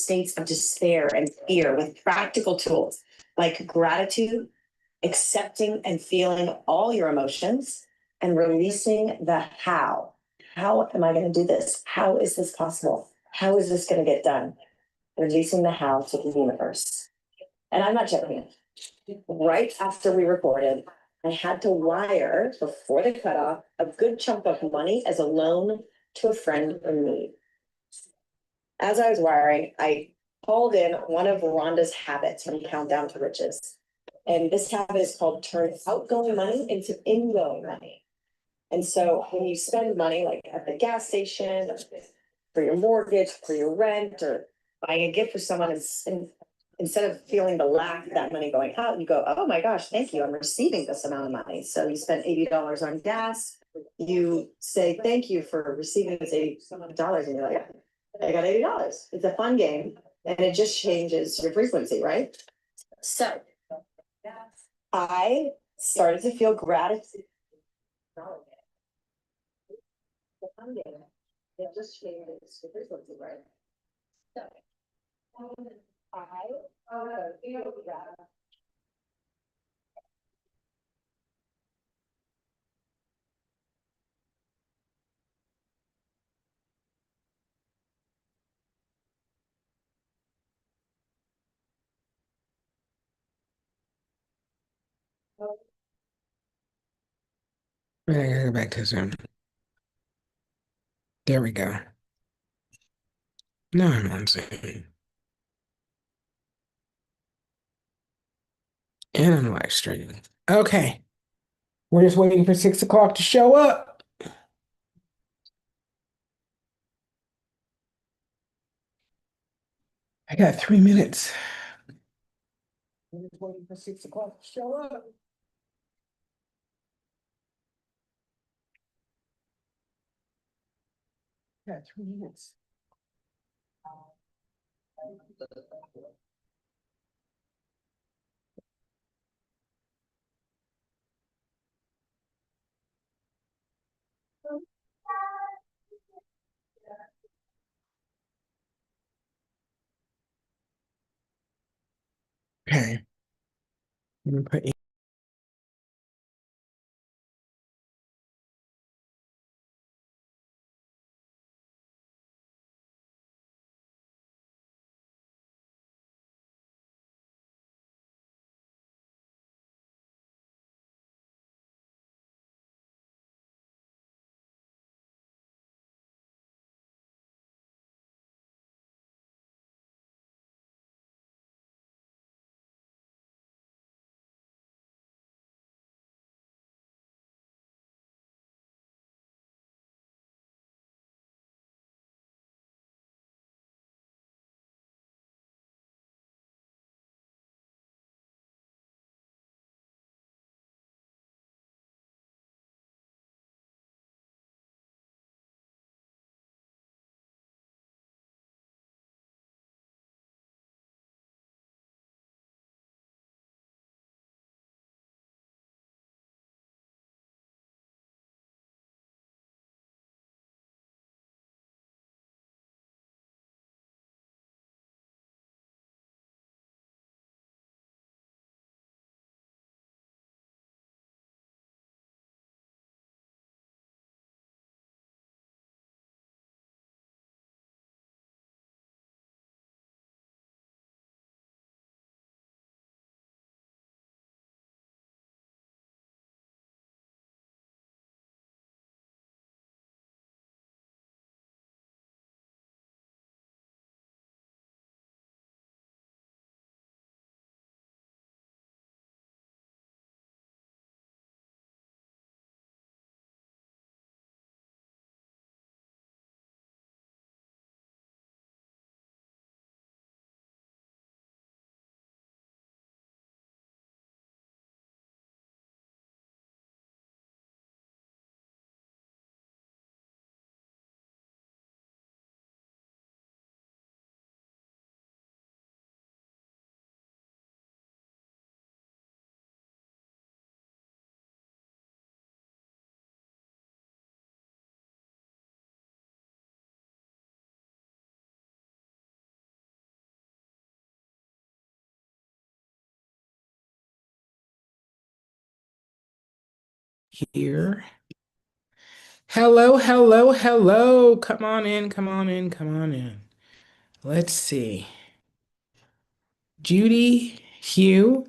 states of despair and fear with practical tools like gratitude, accepting and feeling all your emotions, and releasing the how. How am I going to do this? How is this possible? How is this going to get done? Releasing the how to the universe. And I'm not joking. Right after we recorded, I had to wire before the cutoff a good chunk of money as a loan to a friend in need. As I was wiring, I called in one of Rhonda's habits from Countdown to Riches. And this habit is called turn outgoing money into ingoing money. And so when you spend money like at the gas station, for your mortgage, for your rent, or buying a gift for someone, and instead of feeling the lack of that money going out, you go, oh my gosh, thank you, I'm receiving this amount of money. So you spend $80 on gas, you say thank you for receiving this $80, and you're like, I got $80. It's a fun game, and it just changes your frequency, right? So I started to feel gratitude. The fun game, it just changes your frequency, right? So I feel gratitude. I gotta go back to Zoom. There we go. Now I'm on Zoom. And I'm live streaming. Okay. We're just waiting for 6 o'clock to show up. I got 3 minutes. We're just waiting for 6 o'clock to show up. Yeah, 3 minutes. Okay. I'm gonna put here. Hello, hello, hello. Come on in, come on in, come on in. Let's see. Judy, Hugh,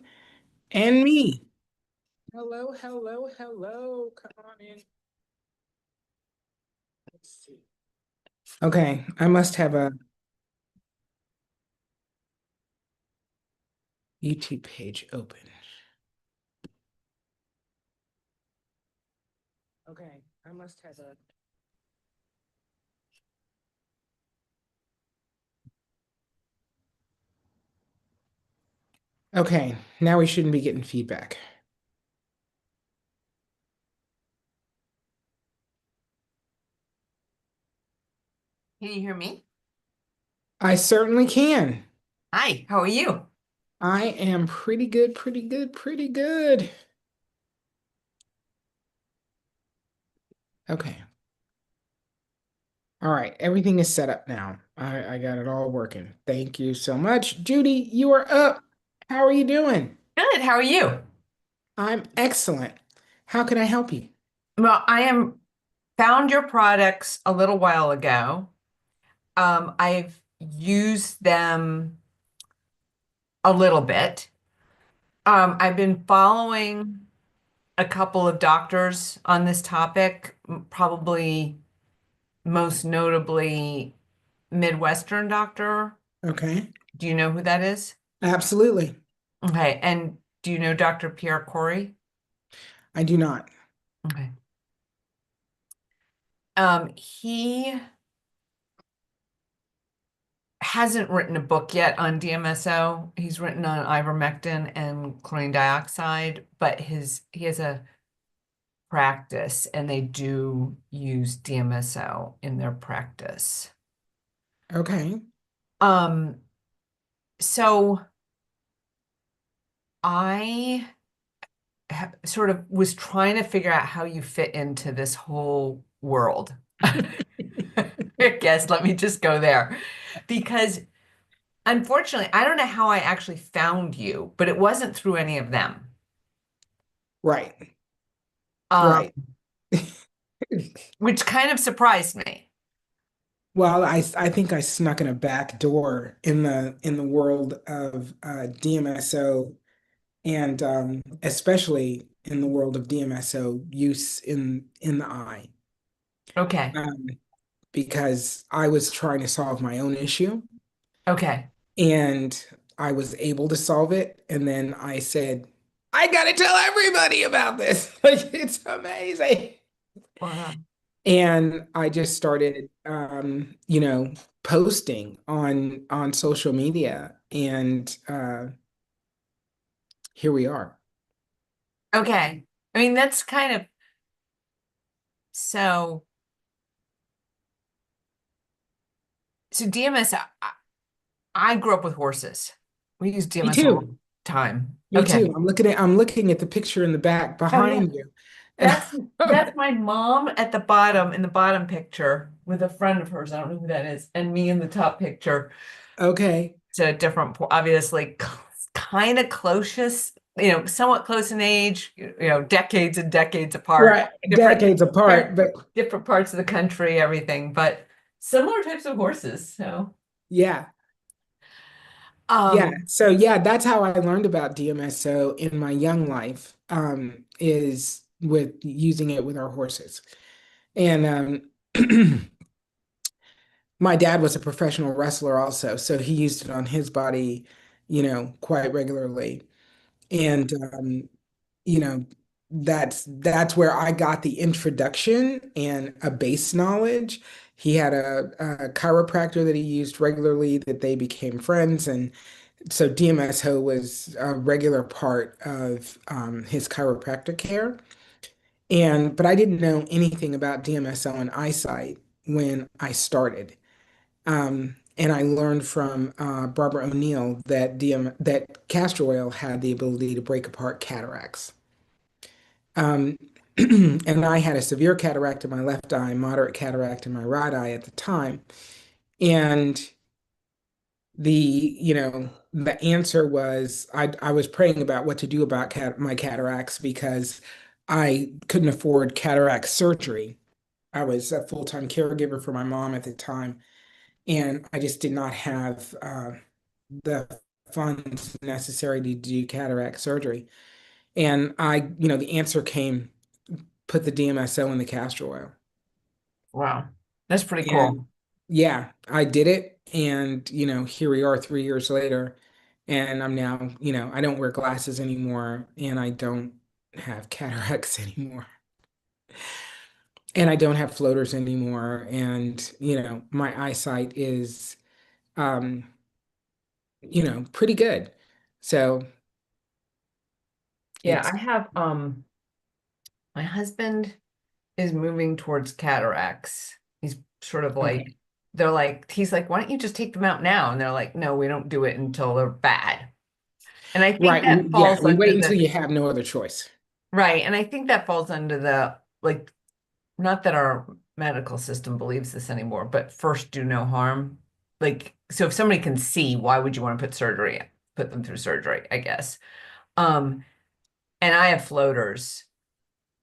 and me. Hello, hello, hello. Come on in. Let's see. Okay, I must have a YouTube page open. Okay, I must have a. Okay, now we shouldn't be getting feedback. Can you hear me? I certainly can. Hi, how are you? I am pretty good, pretty good, pretty good. Okay. All right, everything is set up now. I got it all working. Thank you so much. Judy, you are up. How are you doing? Good, how are you? I'm excellent. How can I help you? Well, I am found your products a little while ago. I've used them a little bit. I've been following a couple of doctors on this topic, probably most notably Midwestern doctor. Okay, Do you know who that is? absolutely. Okay, and do you know Dr. Pierre Corey? I do not. Okay. He hasn't written a book yet on DMSO. He's written on ivermectin and chlorine dioxide, but he has a practice and they do use DMSO in their practice. Okay. Um, so I sort of was trying to figure out how you fit into this whole world. I guess let me just go there because unfortunately, I don't know how I actually found you, but it wasn't through any of them. Right, Um, right. which kind of surprised me. Well, I think I snuck in a back door in the world of DMSO and especially in the world of DMSO use in the eye. Okay. Um, because I was trying to solve my own issue Okay. and I was able to solve it. And then I said, I gotta tell everybody about this. Like it's amazing. Wow. And I just started posting on social media and here we are. Okay. I mean, that's kind of so. So DMS, I grew up with horses. We use Me DMS all too. the time. Me Okay. too. I'm looking at the picture in the back Oh yeah. behind you. And That's my mom at the bottom in the bottom picture with a friend of hers. I don't know who that is, and me in the top picture. okay. It's a different, obviously, kind of close, somewhat close in age, decades and decades apart, Right. Decades apart, but different parts of the country, everything, but similar types of horses. So, yeah. Yeah, um, so yeah, that's how I learned about DMSO in my young life, is with using it with our horses. And my dad was a professional wrestler also, so he used it on his body, quite regularly. And you know, that's where I got the introduction and a base knowledge. He had a chiropractor that he used regularly that they became friends, and so DMSO was a regular part of his chiropractic care. But I didn't know anything about DMSO and eyesight when I started. And I learned from Barbara O'Neill that castor oil had the ability to break apart cataracts. Um, and I had a severe cataract in my left eye, moderate cataract in my right eye at the time. And the answer was I was praying about what to do about my cataracts because I couldn't afford cataract surgery. I was a full-time caregiver for my mom at the time, and I just did not have the funds necessary to do cataract surgery. And the answer came, put the DMSO in the castor oil. Wow. That's pretty And cool. yeah, I did it. And, here we are 3 years later. And I'm now, I don't wear glasses anymore and I don't have cataracts anymore. And I don't have floaters anymore. And, my eyesight is, um, pretty good. So Yeah, it's I have my husband is moving towards cataracts. He's sort of okay. like he's like, why don't you just take them out now? And they're like, no, we don't do it until they're bad. And I think Right. that Yeah. falls We under wait until the you have no other choice. right. And I think that falls under the like, not that our medical system believes this anymore, but first do no harm. Like, so if somebody can see, why would you want to put them through surgery, I guess. Um, and I have floaters,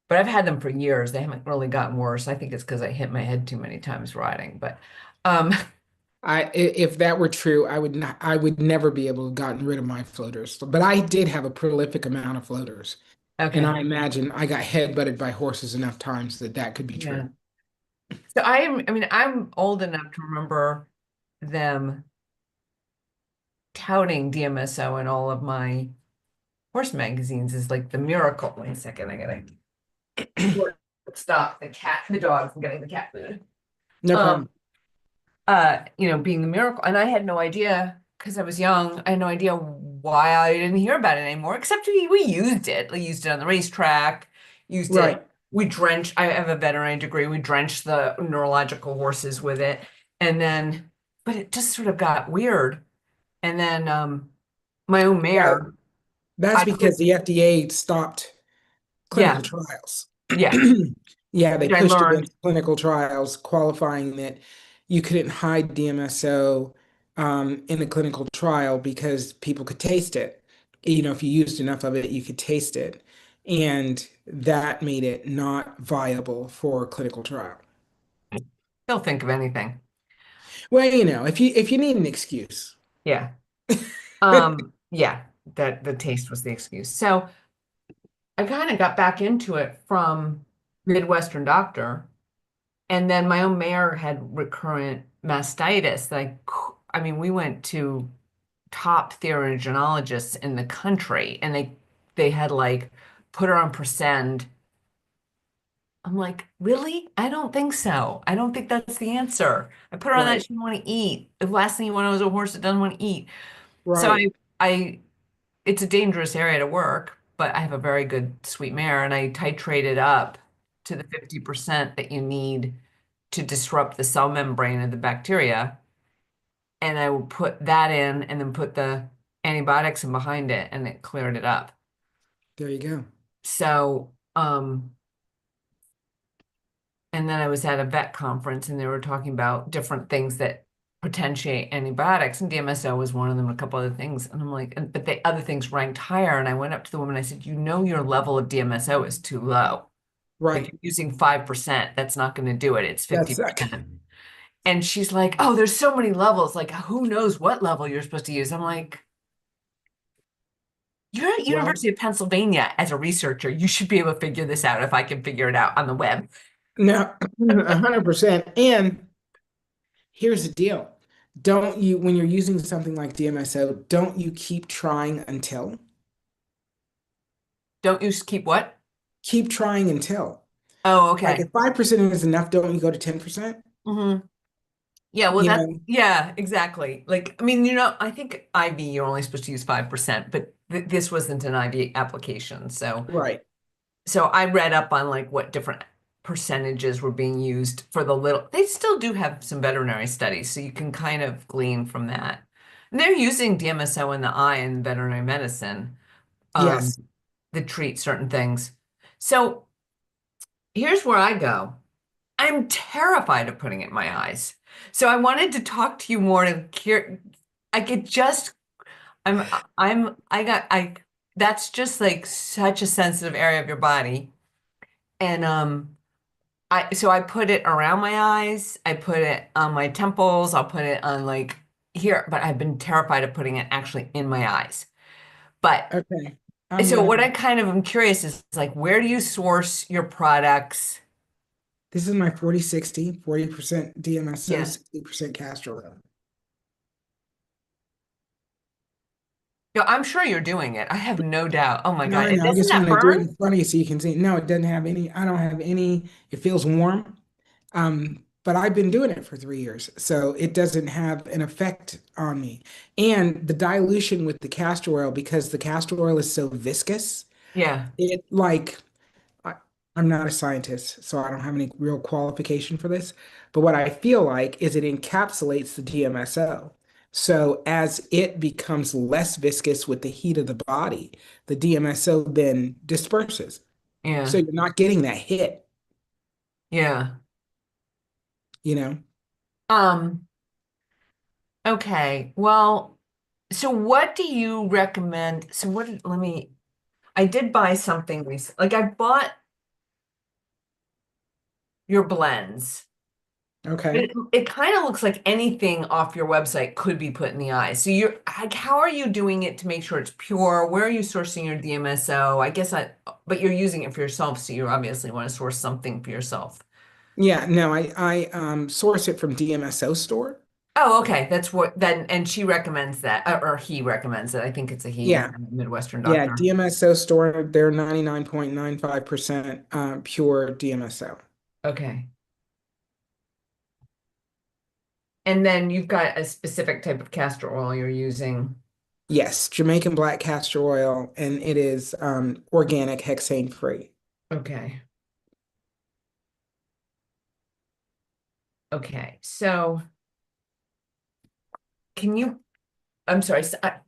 but I've had them for years. They haven't really gotten worse. I think it's because I hit my head too many times riding, but um, If that were true, I would never be able to have gotten rid of my floaters. But I did have a prolific amount of floaters. And okay. I imagine I got head-butted by horses enough times that that could be Yeah. true. So I mean, I'm old enough to remember them touting DMSO in all of my horse magazines is like the miracle. Wait a second, I gotta stop the dog from getting the cat food. No Um, problem. being the miracle, and I had no idea because I was young. I had no idea why I didn't hear about it anymore, except we used it. We used it on the racetrack, used it. Right. We drenched, I have a veterinary degree. We drenched the neurological horses with it. And then, but it just sort of got weird. And then my own Well, mare, that's I because could, the FDA stopped clinical yeah, trials. yeah, Yeah, they which I pushed learned. against clinical trials, qualifying that you couldn't hide DMSO in a clinical trial because people could taste it. If you used enough of it, you could taste it. And that made it not viable for clinical trial. They'll think of anything. Well, if you need an excuse. Yeah. Yeah, that the taste was the excuse. So I kind of got back into it from Midwestern doctor. And then my own mare had recurrent mastitis. I mean, we went to top therogenologists in the country, and they had like put her on Percend. I'm like, really? I don't think so. I don't think that's the answer. I put her on that Right, she didn't want to eat. The last thing you want is a horse that doesn't want to eat. So right. I it's a dangerous area to work, but I have a very good sweet mare, and I titrated up to the 50% that you need to disrupt the cell membrane of the bacteria. And I would put that in and then put the antibiotics in behind it, and it cleared it up. There you go. So, and then I was at a vet conference and they were talking about different things that potentiate antibiotics, and DMSO was one of them, a couple other things. And I'm like, but the other things ranked higher. And I went up to the woman, I said, your level of DMSO is too low. Like Right. you're using 5%, that's not going to do it. It's That's 50%. And she's like, oh, there's so many levels. Like, who knows what level you're supposed to use? I'm like, you're at well, University of Pennsylvania as a researcher. You should be able to figure this out if I can figure it out on the web. no, 100%. And here's the deal. Don't you, when you're using something like DMSO, don't you keep trying until? Don't you keep what? Keep trying until. Oh, Like okay. if 5% is enough, don't you go to 10%? hmm Yeah, well, You know, yeah, exactly. Like, I mean, I think IV, you're only supposed to use 5%, but th this wasn't an IV application. right. So I read up on like what different percentages were being used for the little, they still do have some veterinary studies, so you can kind of glean from that. And they're using DMSO in the eye in veterinary medicine, um, Yes. to treat certain things. So here's where I go. I'm terrified of putting it in my eyes. So I wanted to talk to you more to cure. I could just, I'm, I got, I, that's just like such a sensitive area of your body. And I put it around my eyes, I put it on my temples, I'll put it on like here, but I've been terrified of putting it actually in my eyes. But Okay. I'm so gonna, what I kind of am curious is like where do you source your products? this is my 40/60, 40% DMSO, Yeah. 60% castor oil. No, I'm sure you're doing it. I have no doubt. Oh my No, God. I And know. I doesn't just want that to do it burn? in front of you so you can see. No, it doesn't have any. I don't have any. It feels warm. But I've been doing it for 3 years, so it doesn't have an effect on me. And the dilution with the castor oil, because the castor oil is so viscous, Yeah. it like I, I'm not a scientist, so I don't have any real qualification for this. But what I feel like is it encapsulates the DMSO. So as it becomes less viscous with the heat of the body, the DMSO then disperses. So Yeah. you're not getting that hit, Yeah. you know? Um, okay. Well, so what do you recommend? So let me, I did buy something recently. Like I bought your blends. But Okay. it kind of looks like anything off your website could be put in the eye. So you're like, how are you doing it to make sure it's pure? Where are you sourcing your DMSO? But you're using it for yourself, so you obviously want to source something for yourself. Yeah, no, I source it from DMSO store. Oh, okay. That's what then, and she recommends that, or he recommends it. I think it's a he, Yeah. a Midwestern Yeah, doctor. DMSO store, they're 99.95% pure DMSO. Okay. And then you've got a specific type of castor oil you're using. Yes, Jamaican black castor oil, and it is organic, hexane free. Okay. Okay. So can you I'm sorry.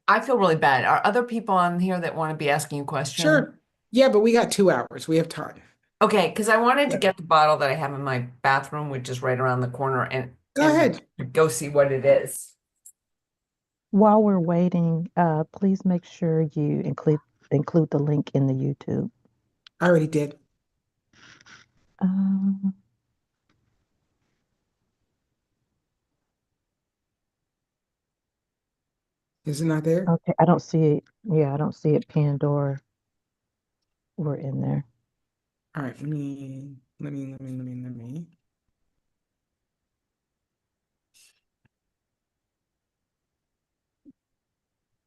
I feel really bad. Are other people on here that want to be asking you questions? Sure. Yeah, but we got 2 hours. We have time. Okay, because I wanted to Yeah. get the bottle that I have in my bathroom, which is right around the corner, Go and ahead. go see what it is. While we're waiting, please make sure you include the link in the YouTube. I already did. Um, Is it not there? okay, I don't see it. Yeah, I don't see it pinned or in there. All right, let me.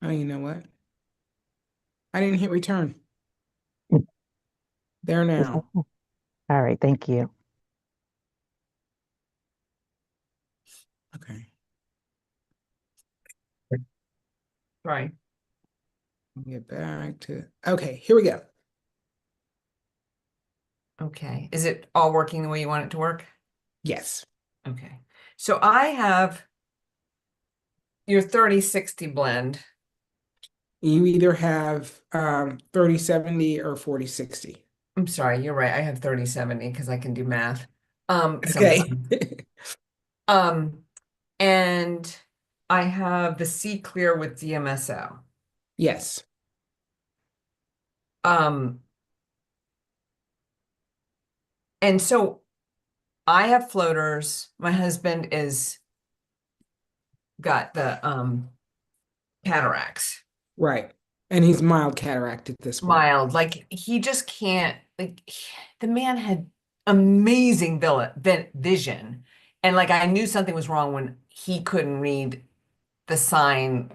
Oh, you know what? I didn't hit return. There Is that now. all right? Thank you. Okay. Right. Get back to, okay, here we go. Okay. Is it all working the way you want it to work? Yes. Okay. So I have your 30/60 blend. You either have 30/70 or 40/60. I'm sorry, you're right. I have 30/70 because I can do math. Okay. Sometimes. Um, and I have the C clear with DMSO. Yes. Um, and so I have floaters. My husband is got the cataracts. Right. And he's mild cataract at this point. Mild. Like he just can't the man had amazing vision. And like I knew something was wrong when he couldn't read the sign,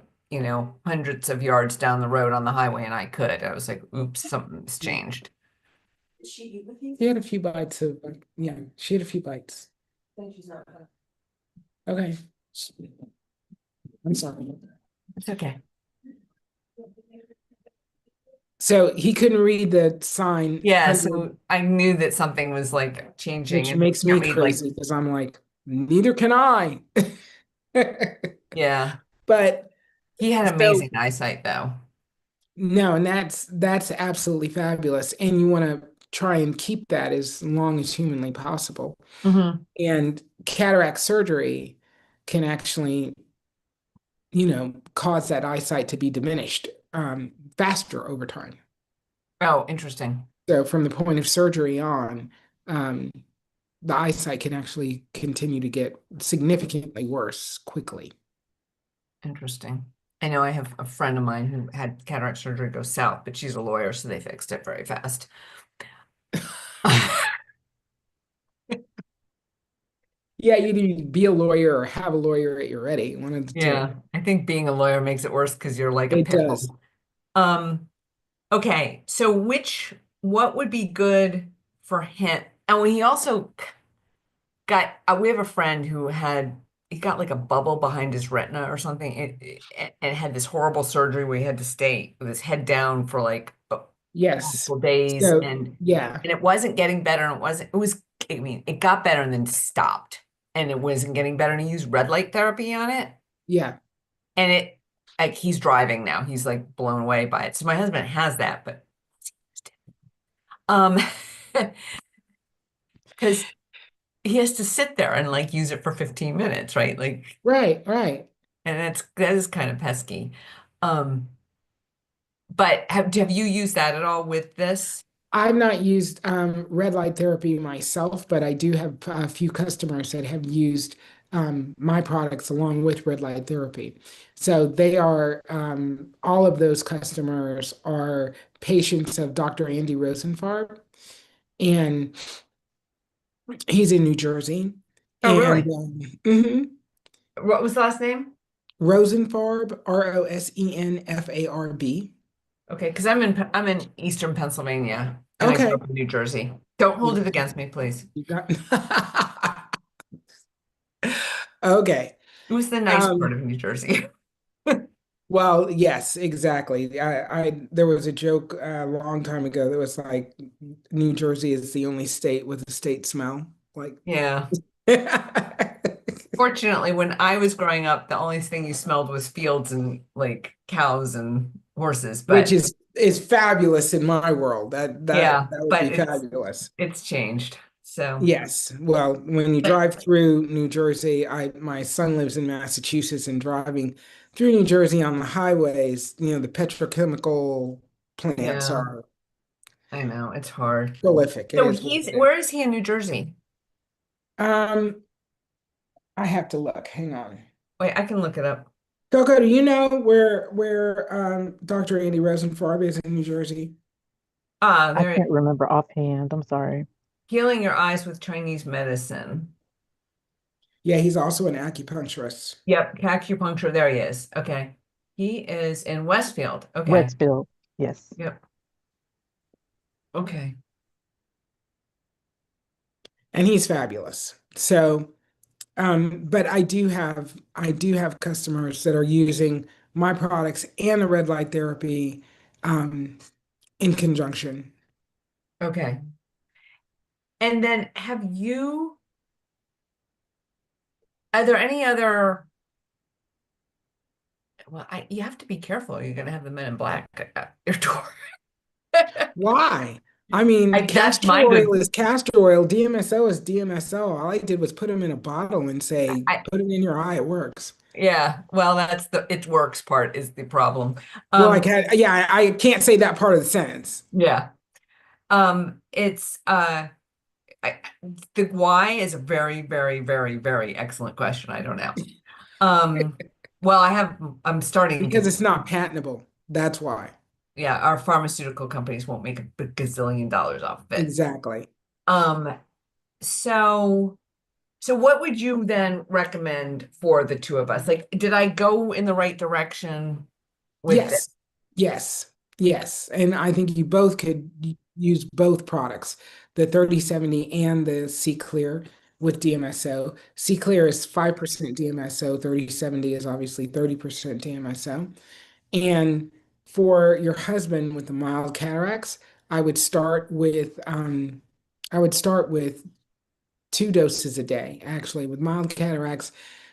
hundreds of yards down the road on the highway and I could. I was like, oops, something's changed. Is she eat with you? She had a few bites of, yeah, she had a few bites. Then she's not. Okay. I'm sorry. It's okay. So he couldn't read the sign Yeah, 100, so I knew that something was like changing which and makes got me me like, crazy because I'm like, neither can I. yeah. But He had so amazing eyesight though. no, and that's absolutely fabulous. And you want to try and keep that as long as humanly possible. Hmm. And cataract surgery can actually, cause that eyesight to be diminished faster over time. Oh, interesting. So from the point of surgery on, um, the eyesight can actually continue to get significantly worse quickly. Interesting. I know I have a friend of mine who had cataract surgery go south, but she's a lawyer, so they fixed it very fast. Yeah, you need to be a lawyer or have a lawyer at your ready, one of the two. Yeah, I think being a lawyer makes it worse because you're like a It pit does. bull. Um, okay, so what would be good for him? And when he also got, we have a friend who he got like a bubble behind his retina or something, and had this horrible surgery where he had to stay with his head down for like Yes. multiple days, So and yeah, it wasn't getting better, and I mean, it got better and then stopped, and it wasn't getting better, and he used red light therapy on it, yeah. and like he's driving now, he's like blown away by it. So my husband has that, but um because he has to sit there and like use it for 15 minutes, right? Like, Right, right. and that is kind of pesky. Um, but have you used that at all with this? I've not used red light therapy myself, but I do have a few customers that have used my products along with red light therapy. So they are, all of those customers are patients of Dr. Andy Rosenfarb, and he's in New Jersey. Oh, And really? mhm. What was the last name? Rosenfarb, Rosenfarb. Okay, because I'm in Eastern Pennsylvania and I grew Okay. up in New Jersey. Don't hold You it against me, please. you got okay. It was the nice part Um, of New Jersey. well, yes, exactly. I there was a joke a long time ago that was like New Jersey is the only state with a state smell. Like Yeah. Fortunately, when I was growing up, the only thing you smelled was fields and like cows and horses. which But is fabulous in my world. yeah, That would but be fabulous. it's changed. So Yes. Well, when you but drive through New Jersey, my son lives in Massachusetts, and driving through New Jersey on the highways, the petrochemical plants yeah, are I know it's hard. prolific. It So is what it is. where is he in New Jersey? Um, I have to look. Hang on. Wait, I can look it up. Coco, do you know where Dr. Andy Rosenfarb is in New Jersey? Ah, I there, can't remember offhand. I'm sorry. healing your eyes with Chinese medicine. Yeah, he's also an acupuncturist. Yep, acupuncture. There he is. Okay. He is in Westfield. Okay. Westfield. Yes. Yep. Okay. And he's fabulous. So, but I do have customers that are using my products and the red light therapy um, in conjunction. Okay. And then are there any other, well, you have to be careful. You're going to have the men in black at your door. Why? I mean, That's castor my oil good. is castor oil, DMSO is DMSO. All I did was put them in a bottle and say, I, put it in your eye, it works. yeah, well, that's it works part is the problem. Well, I Um, can't, yeah, I can't say that part of the sentence. yeah. It's I, the why is a very, very, very, very excellent question. I don't know. Um, well, I'm starting Because to, it's not patentable. That's why. yeah, our pharmaceutical companies won't make a gazillion dollars off of it. Exactly. Um, so, so what would you then recommend for the two of us? Like, did I go in the right direction with it? Yes, yes, yes. And I think you both could use both products, the 3070 and the C Clear with DMSO. C Clear is 5% DMSO, 3070 is obviously 30% DMSO. And for your husband with the mild cataracts, I would start with I would start with 2 doses a day, actually, with mild cataracts,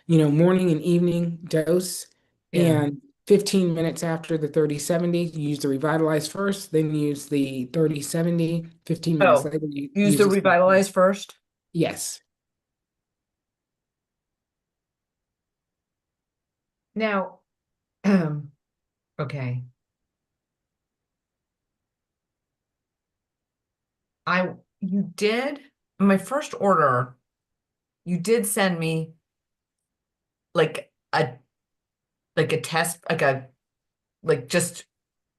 morning and evening dose. Yeah. And 15 minutes after the 3070, you use the Revitalize first, then use the 3070. 15 minutes Oh, later, you use use the the. Revitalize first. Yes. Now, okay. You did, my first order, you did send me like a, like a test, like just,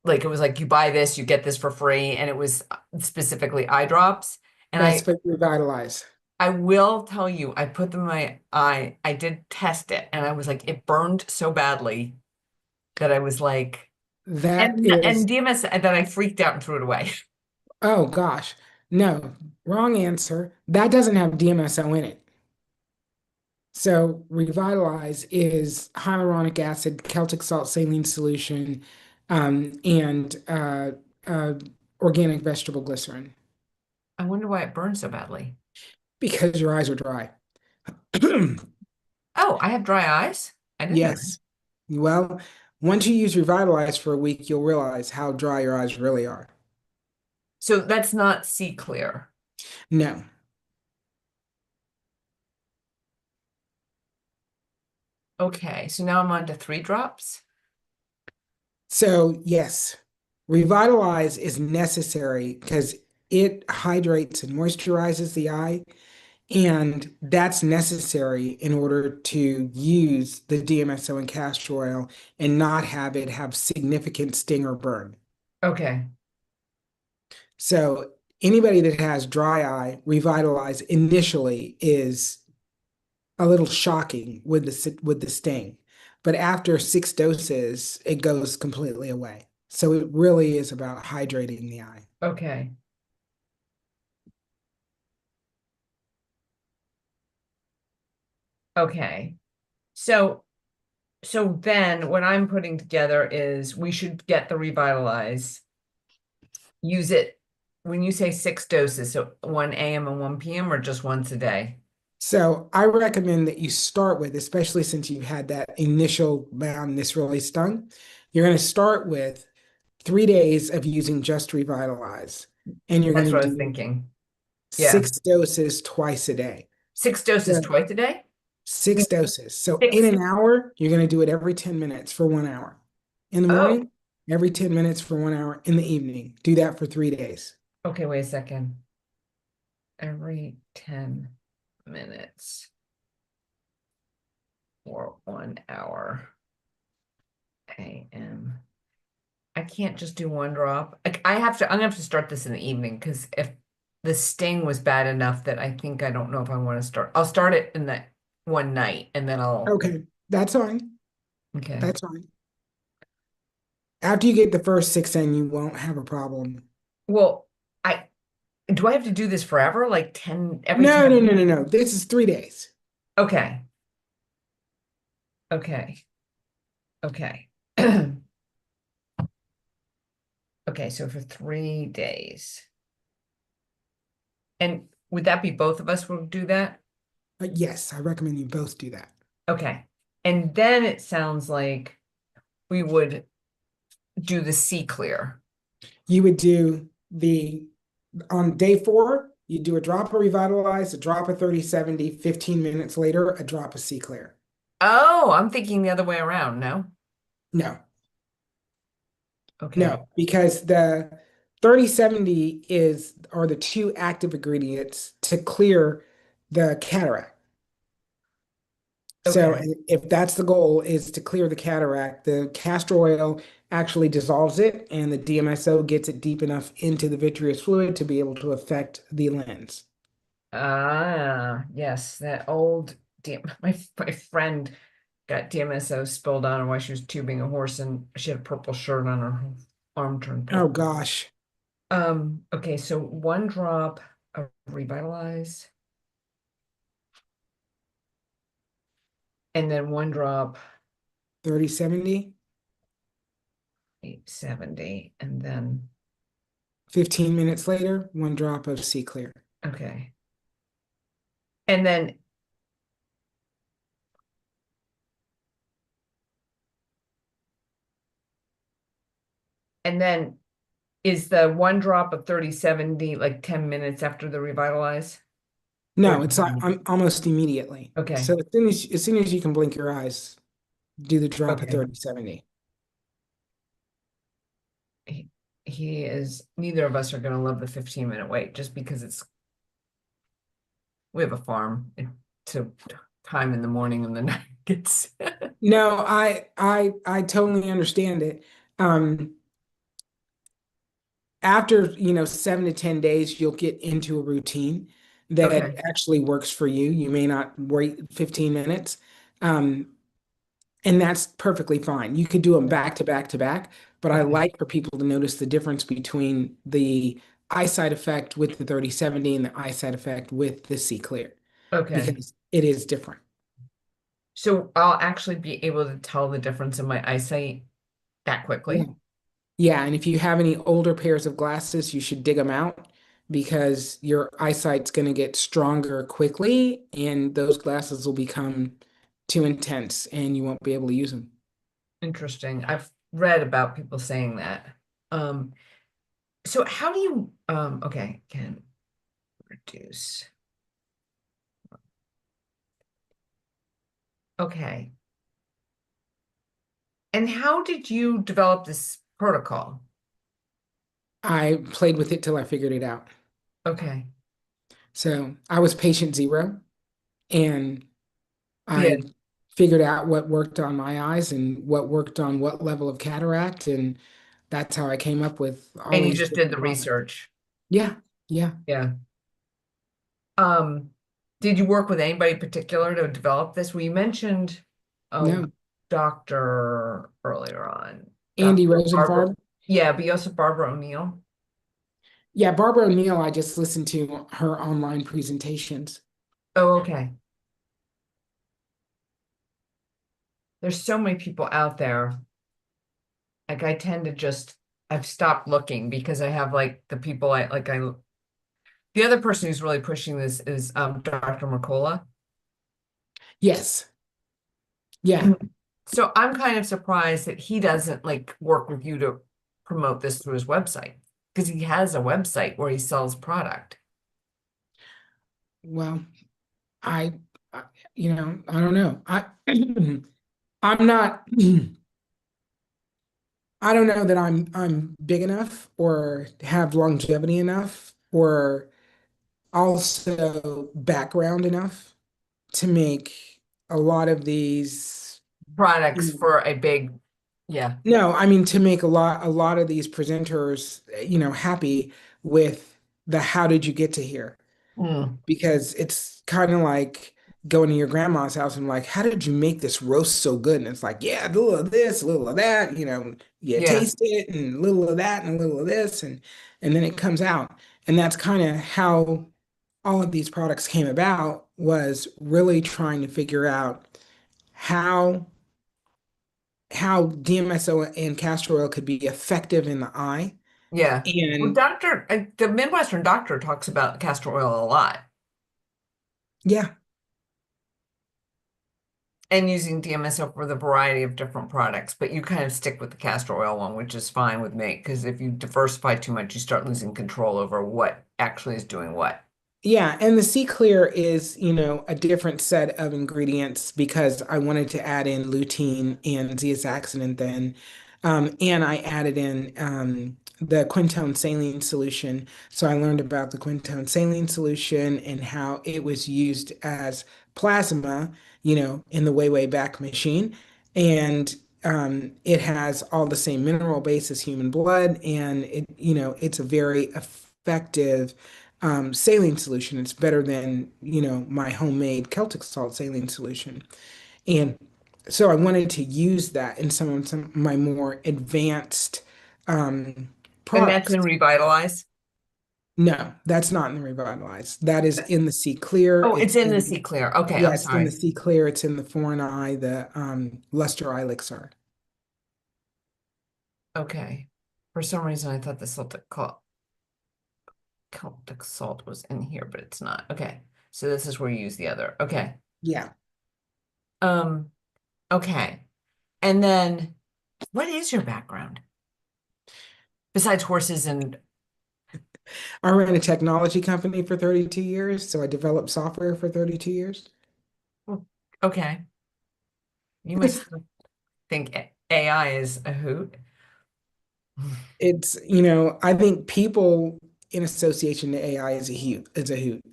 like it was like, you buy this, you get this for free. And it was specifically eye drops. And That's for revitalize. I will tell you, I put them in my eye. I did test it, and I was like, it burned so badly that I was like, That and is, DMS that I freaked out and threw it away. oh gosh, no, wrong answer. That doesn't have DMSO in it. So revitalize is hyaluronic acid, Celtic salt saline solution, and uh, organic vegetable glycerin I wonder why it burned so badly. because your eyes are dry. Oh, I have dry eyes. I didn't know. Yes. Well, once you use Revitalize for a week, you'll realize how dry your eyes really are. So that's not C clear. No. Okay, so now I'm on to 3 drops. So, yes, Revitalize is necessary because it hydrates and moisturizes the eye, and that's necessary in order to use the DMSO and castor oil and not have it have significant sting or burn. Okay. So, anybody that has dry eye, Revitalize initially is a little shocking with the sting, but after 6 doses, it goes completely away. So it really is about hydrating the eye. Okay. Okay. So then what I'm putting together is we should get the Revitalize, use it when you say 6 doses, so 1 a.m. and 1 p.m. or just once a day? So I recommend that you start with, especially since you had that initial bound, this really stung, you're going to start with 3 days of using just Revitalize. And you're That's going what to I was do thinking. Yeah. 6 doses twice a day. 6 doses So twice a day? 6 doses. So in Six. an hour, you're going to do it every 10 minutes for 1 hour. In the Oh, morning, every 10 minutes for 1 hour. In the evening, do that for 3 days. okay, wait a second. Every 10 minutes for 1 hour a.m. I can't just do 1 drop. I'm gonna have to start this in the evening because if the sting was bad enough that I think I don't know if I want to start. I'll start it in the one night and then Okay, that's fine. okay. That's fine. After you get the first 6 in, you won't have a problem. Well, I do I have to do this forever? Like 10 every No, 10? no, no, no, no. This is 3 days. Okay. Okay. Okay. Okay, so for 3 days. And would that be both of us will do that? Yes, I recommend you both do that. Okay. And then it sounds like we would do the C clear. You would do on day 4, you do a drop of Revitalize, a drop of 30/70, 15 minutes later, a drop of C Clear. Oh, I'm thinking the other way around. No? No, Okay. no, because the 30/70 are the two active ingredients to clear the cataract. So Okay. if that's the goal is to clear the cataract, the castor oil actually dissolves it and the DMSO gets it deep enough into the vitreous fluid to be able to affect the lens. Ah, yes, that old my friend got DMSO spilled on her while she was tubing a horse and she had a purple shirt on her arm turned Oh purple. gosh. Okay, so 1 drop of Revitalize and then 1 drop 30/70, 870 and then 15 minutes later, 1 drop of C Clear. okay. And then is the 1 drop of 3070 like 10 minutes after the Revitalize? Or No, it's like almost immediately. okay. So as soon as you can blink your eyes, do the drop of Okay. 30/70. neither of us are going to love the 15-minute wait just because we have a farm to time in the morning and the night gets. No, I totally understand it. Um, After, 7 to 10 days, you'll get into a routine that Okay. actually works for you. You may not wait 15 minutes. Um, and that's perfectly fine. You could do them back to back to back, but I Okay. like for people to notice the difference between the eyesight effect with the 3070 and the eyesight effect with the C Clear Okay. because it is different. So I'll actually be able to tell the difference in my eyesight that Yeah. quickly. Yeah, and if you have any older pairs of glasses, you should dig them out because your eyesight's going to get stronger quickly, and those glasses will become too intense and you won't be able to use them. Interesting. I've read about people saying that. Um, so how do you okay, can reduce. Okay. And how did you develop this protocol? I played with it till I figured it out. Okay. So I was patient zero, and Yeah. I figured out what worked on my eyes and what worked on what level of cataract, and that's how I came up with all And you these just did different the products. research. Yeah, yeah, Yeah. Um, did you work with anybody particular to develop this? We mentioned a no. doctor earlier on, Andy Dr. Barbara. Rosenfarb. Yeah, but you also Barbara O'Neill. Yeah, Barbara O'Neill, I just listened to her online presentations. Oh, okay. There's so many people out there. Like I tend to just I've stopped looking because I have like the people the other person who's really pushing this is Dr. Mercola. Yes. Yeah. So I'm kind of surprised that he doesn't like work with you to promote this through his website because he has a website where he sells product. Well, I, I I don't know. I'm not I don't know that I'm big enough or have longevity enough or also background enough to make a lot of these, you Products know, for a big, yeah. no, I mean to make a lot of these presenters, happy with the how did you get to here? Mm, Because it's kind of like going to your grandma's house and like, how did you make this roast so good? And it's like, yeah, a little of this, a little of that, you yeah, taste it and a little of that and a little of this, and then it comes out. And that's kind of how all of these products came about, was really trying to figure out how DMSO and castor oil could be effective in the eye. yeah. Well, And the Midwestern doctor talks about castor oil a lot yeah, and using DMSO for the variety of different products, but you kind of stick with the castor oil one, which is fine with me because if you diversify too much, you start losing control over what actually is doing what. yeah, and the C Clear is, a different set of ingredients because I wanted to add in lutein and zeaxanthin then. And I added in the quinone saline solution. So I learned about the quinone saline solution and how it was used as plasma, in the way, way back machine. And it has all the same mineral base as human blood, and it's a very effective saline solution. It's better than, my homemade Celtic salt saline solution. And so I wanted to use that in some of my more advanced And that's products. in Revitalize. No, that's not in the Revitalize. That is in the C Clear. Oh, it's in the C Clear. Okay, Yeah, I'm it's in the sorry. C Clear. It's in the Foreign Eye, the Luster Elixir. Okay. For some reason, I thought the Celtic salt was in here, but it's not. Okay. So this is where you use the other. Okay. Yeah. Um, okay. And then what is your background besides horses and I ran a technology company for 32 years, so I developed software for 32 years. well, okay. You must think AI is a hoot. It's, I think people in association to AI is a hoot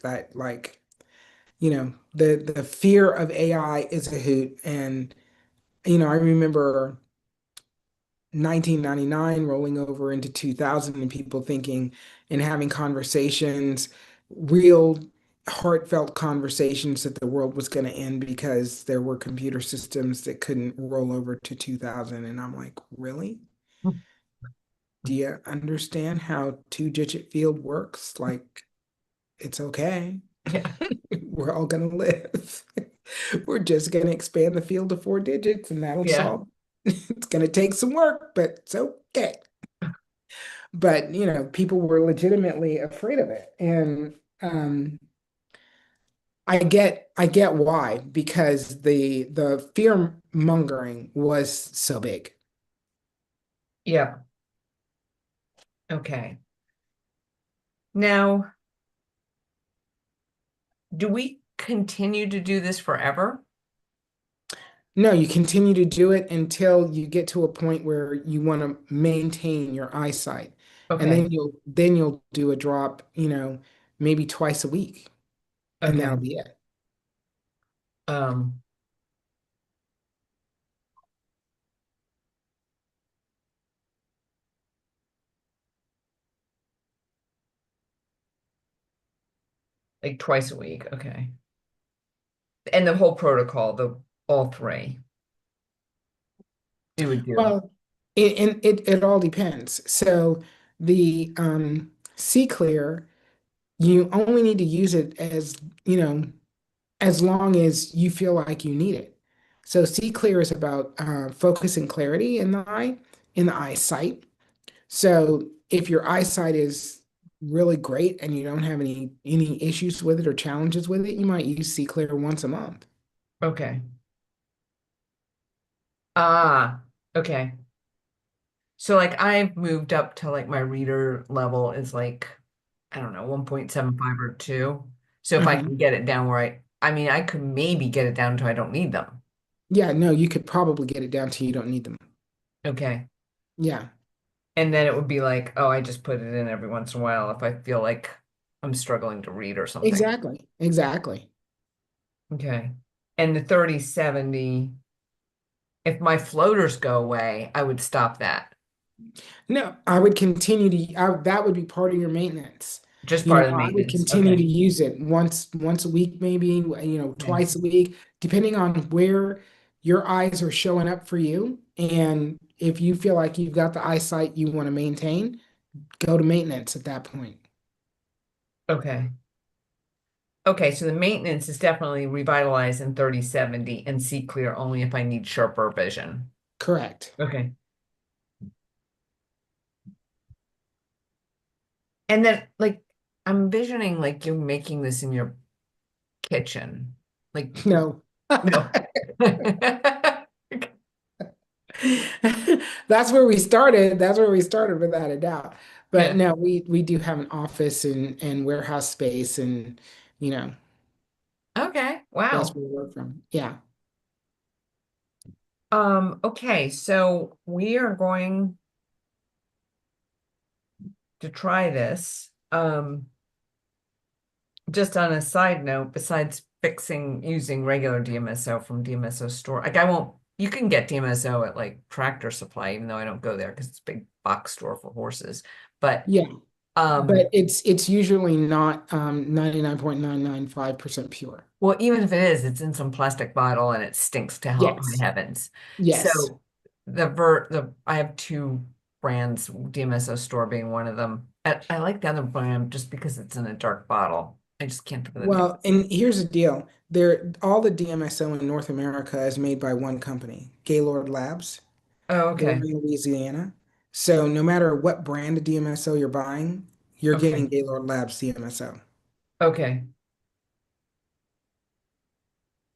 that like, the fear of AI is a hoot. And, I remember 1999 rolling over into 2000 and people thinking and having conversations, real heartfelt conversations that the world was going to end because there were computer systems that couldn't roll over to 2000. And I'm like, really? Do you understand how two-digit field works? Like, it's okay. Yeah. We're all gonna live. We're just gonna expand the field to 4 digits and that'll Yeah. solve. It's gonna take some work, but it's okay. But people were legitimately afraid of it. And I get why, because the fear mongering was so big. Yeah. Okay. Now, do we continue to do this forever? No, you continue to do it until you get to a point where you want to maintain your eyesight. And Okay. then you'll do a drop, maybe twice a week, and Okay. that'll be it. Um, like twice a week. Okay. And the whole protocol, the all three you would do. Well, it all depends. So the C clear, you only need to use it as long as you feel like you need it. So C clear is about focus and clarity in the eyesight. So if your eyesight is really great and you don't have any issues with it or challenges with it, you might use C clear once a month. Okay. Ah, okay. So like I've moved up to like my reader level is like, I don't know, 1.75 or 2. So if I Uh-huh. can get it down where I mean, I could maybe get it down until I don't need them. Yeah, no, you could probably get it down to you don't need them. Okay. Yeah, And then it would be like, oh, I just put it in every once in a while if I feel like I'm struggling to read or something. exactly. Exactly. Okay. And the 30/70, if my floaters go away, I would stop that. No, I would continue that would be part of your maintenance. Just part of the I would maintenance. continue to Okay. use it once a week, maybe, Okay. twice a week, depending on where your eyes are showing up for you. And if you feel like you've got the eyesight you want to maintain, go to maintenance at that point. Okay. Okay, so the maintenance is definitely revitalize in 30/70 and see clear only if I need sharper vision. Correct. Okay. And then like I'm envisioning like you're making this in your kitchen. Like No. no. That's where we started. That's where we started without a doubt. But Yeah. no, we do have an office and warehouse space and you know, Okay. that's Wow. where we work from. Yeah. Okay, so we are going to try this. Just on a side note, besides fixing using regular DMSO from DMSO store, like I won't, you can get DMSO at like Tractor Supply, even though I don't go there because it's a big box store for horses. But Yeah. um, But it's usually not 99.995% pure. well, even if it is, it's in some plastic bottle and it stinks to high Yes. heavens. Yes. So the I have two brands, DMSO store being one of them. I like the other brand just because it's in a dark bottle. I just can't think of the name. Well, and here's the deal. All the DMSO in North America is made by one company, Gaylord Labs. Oh, They're okay. in Louisiana. So no matter what brand of DMSO you're buying, you're Okay. getting Gaylord Labs DMSO. Okay.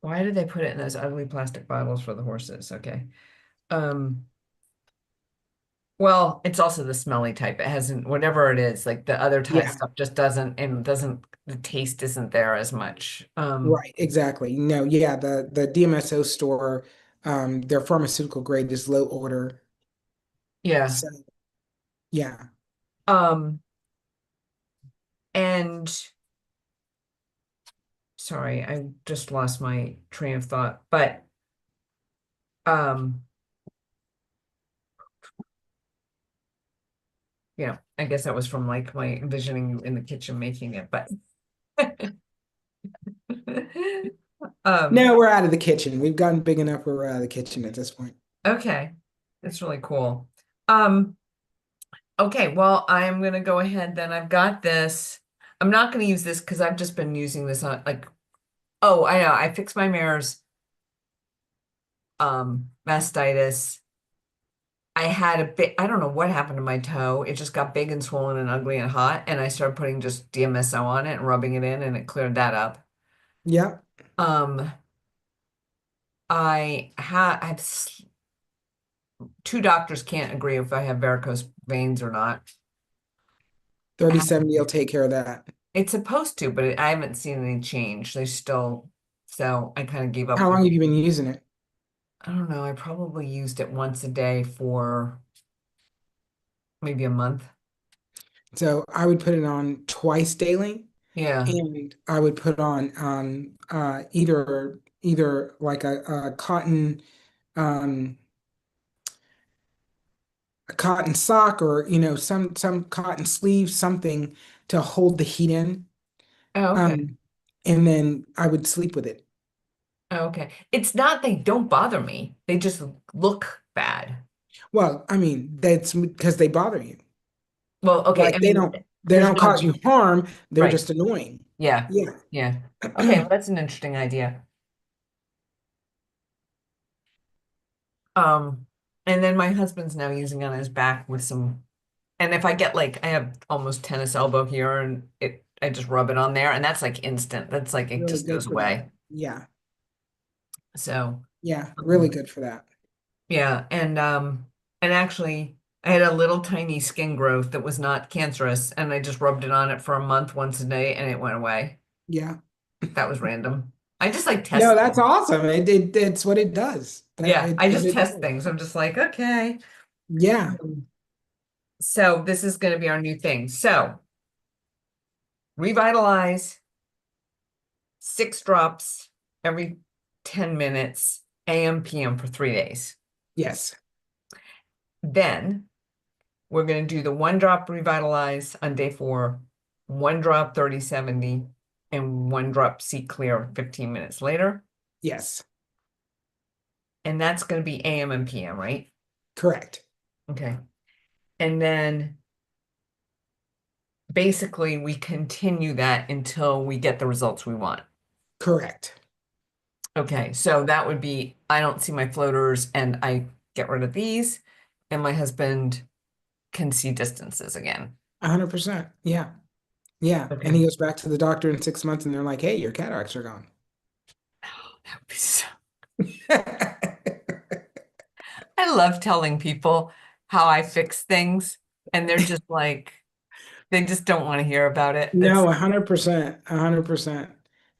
Why did they put it in those ugly plastic bottles for the horses? Okay. Um, well, it's also the smelly type. It hasn't, whatever it is, like the other type Yeah, stuff just doesn't, the taste isn't there as much. right, exactly. No, yeah, the DMSO store, their pharmaceutical grade is low order. Yeah. So Yeah. Um, and sorry, I just lost my train of thought, but um, yeah, I guess that was from like my envisioning you in the kitchen making it, but um, No, we're out of the kitchen. We've gotten big enough where we're out of the kitchen at this point. okay, that's really cool. Um, okay, well, I'm gonna go ahead then. I've got this. I'm not gonna use this because I've just been using this on like, oh, I know, I fixed my mirrors, mastitis. I had a bit, I don't know what happened to my toe. It just got big and swollen and ugly and hot. And I started putting just DMSO on it and rubbing it in, and it cleared that up. Yeah. Um, I have two doctors can't agree if I have varicose veins or not. 30/70 will take care of that. It's supposed to, but I haven't seen any change. They still, so I kind of gave up. How long have you been using it? I don't know. I probably used it once a day for maybe a month. So I would put it on twice daily, Yeah. and I would put on either like um a cotton sock, or some cotton sleeve, something to hold the heat in. Oh, okay. Um and then I would sleep with it. Oh, okay. It's not they don't bother me. They just look bad. Well, I mean, that's because they bother you. Well, okay. I Like they mean, don't there's cause no you harm, they're right. just annoying. Yeah. Yeah. Yeah. Okay, well, that's an interesting idea. Um, and then my husband's now using on his back with some, and if I get like I have almost tennis elbow here and I just rub it on there and that's like instant. That's like it Really just good goes for that. away. Yeah. So, Yeah, really um, good for that. yeah, and actually I had a little tiny skin growth that was not cancerous and I just rubbed it on it for a month once a day and it went away. Yeah. That was random. I just like No, test that's things. awesome. It's what it does. Yeah, It's I what just it test does. things. I'm just like, okay. Yeah. Um, So this is going to be our new thing. So revitalize 6 drops every 10 minutes, AM, PM for 3 days. Yes. Then we're going to do the 1 drop revitalize on day 4, 1 drop 30/70, and 1 drop see clear 15 minutes later. Yes. And that's going to be AM and PM, right? Correct. Okay. And then basically we continue that until we get the results we want. Correct. Okay, so that would be, I don't see my floaters and I get rid of these and my husband can see distances again. 100%. Yeah. Yeah. And Okay. he goes back to the doctor in 6 months and they're like, hey, your cataracts are gone. That would be so, I love telling people how I fix things and they're just like, they just don't want to hear about it. No, 100%. 100%. So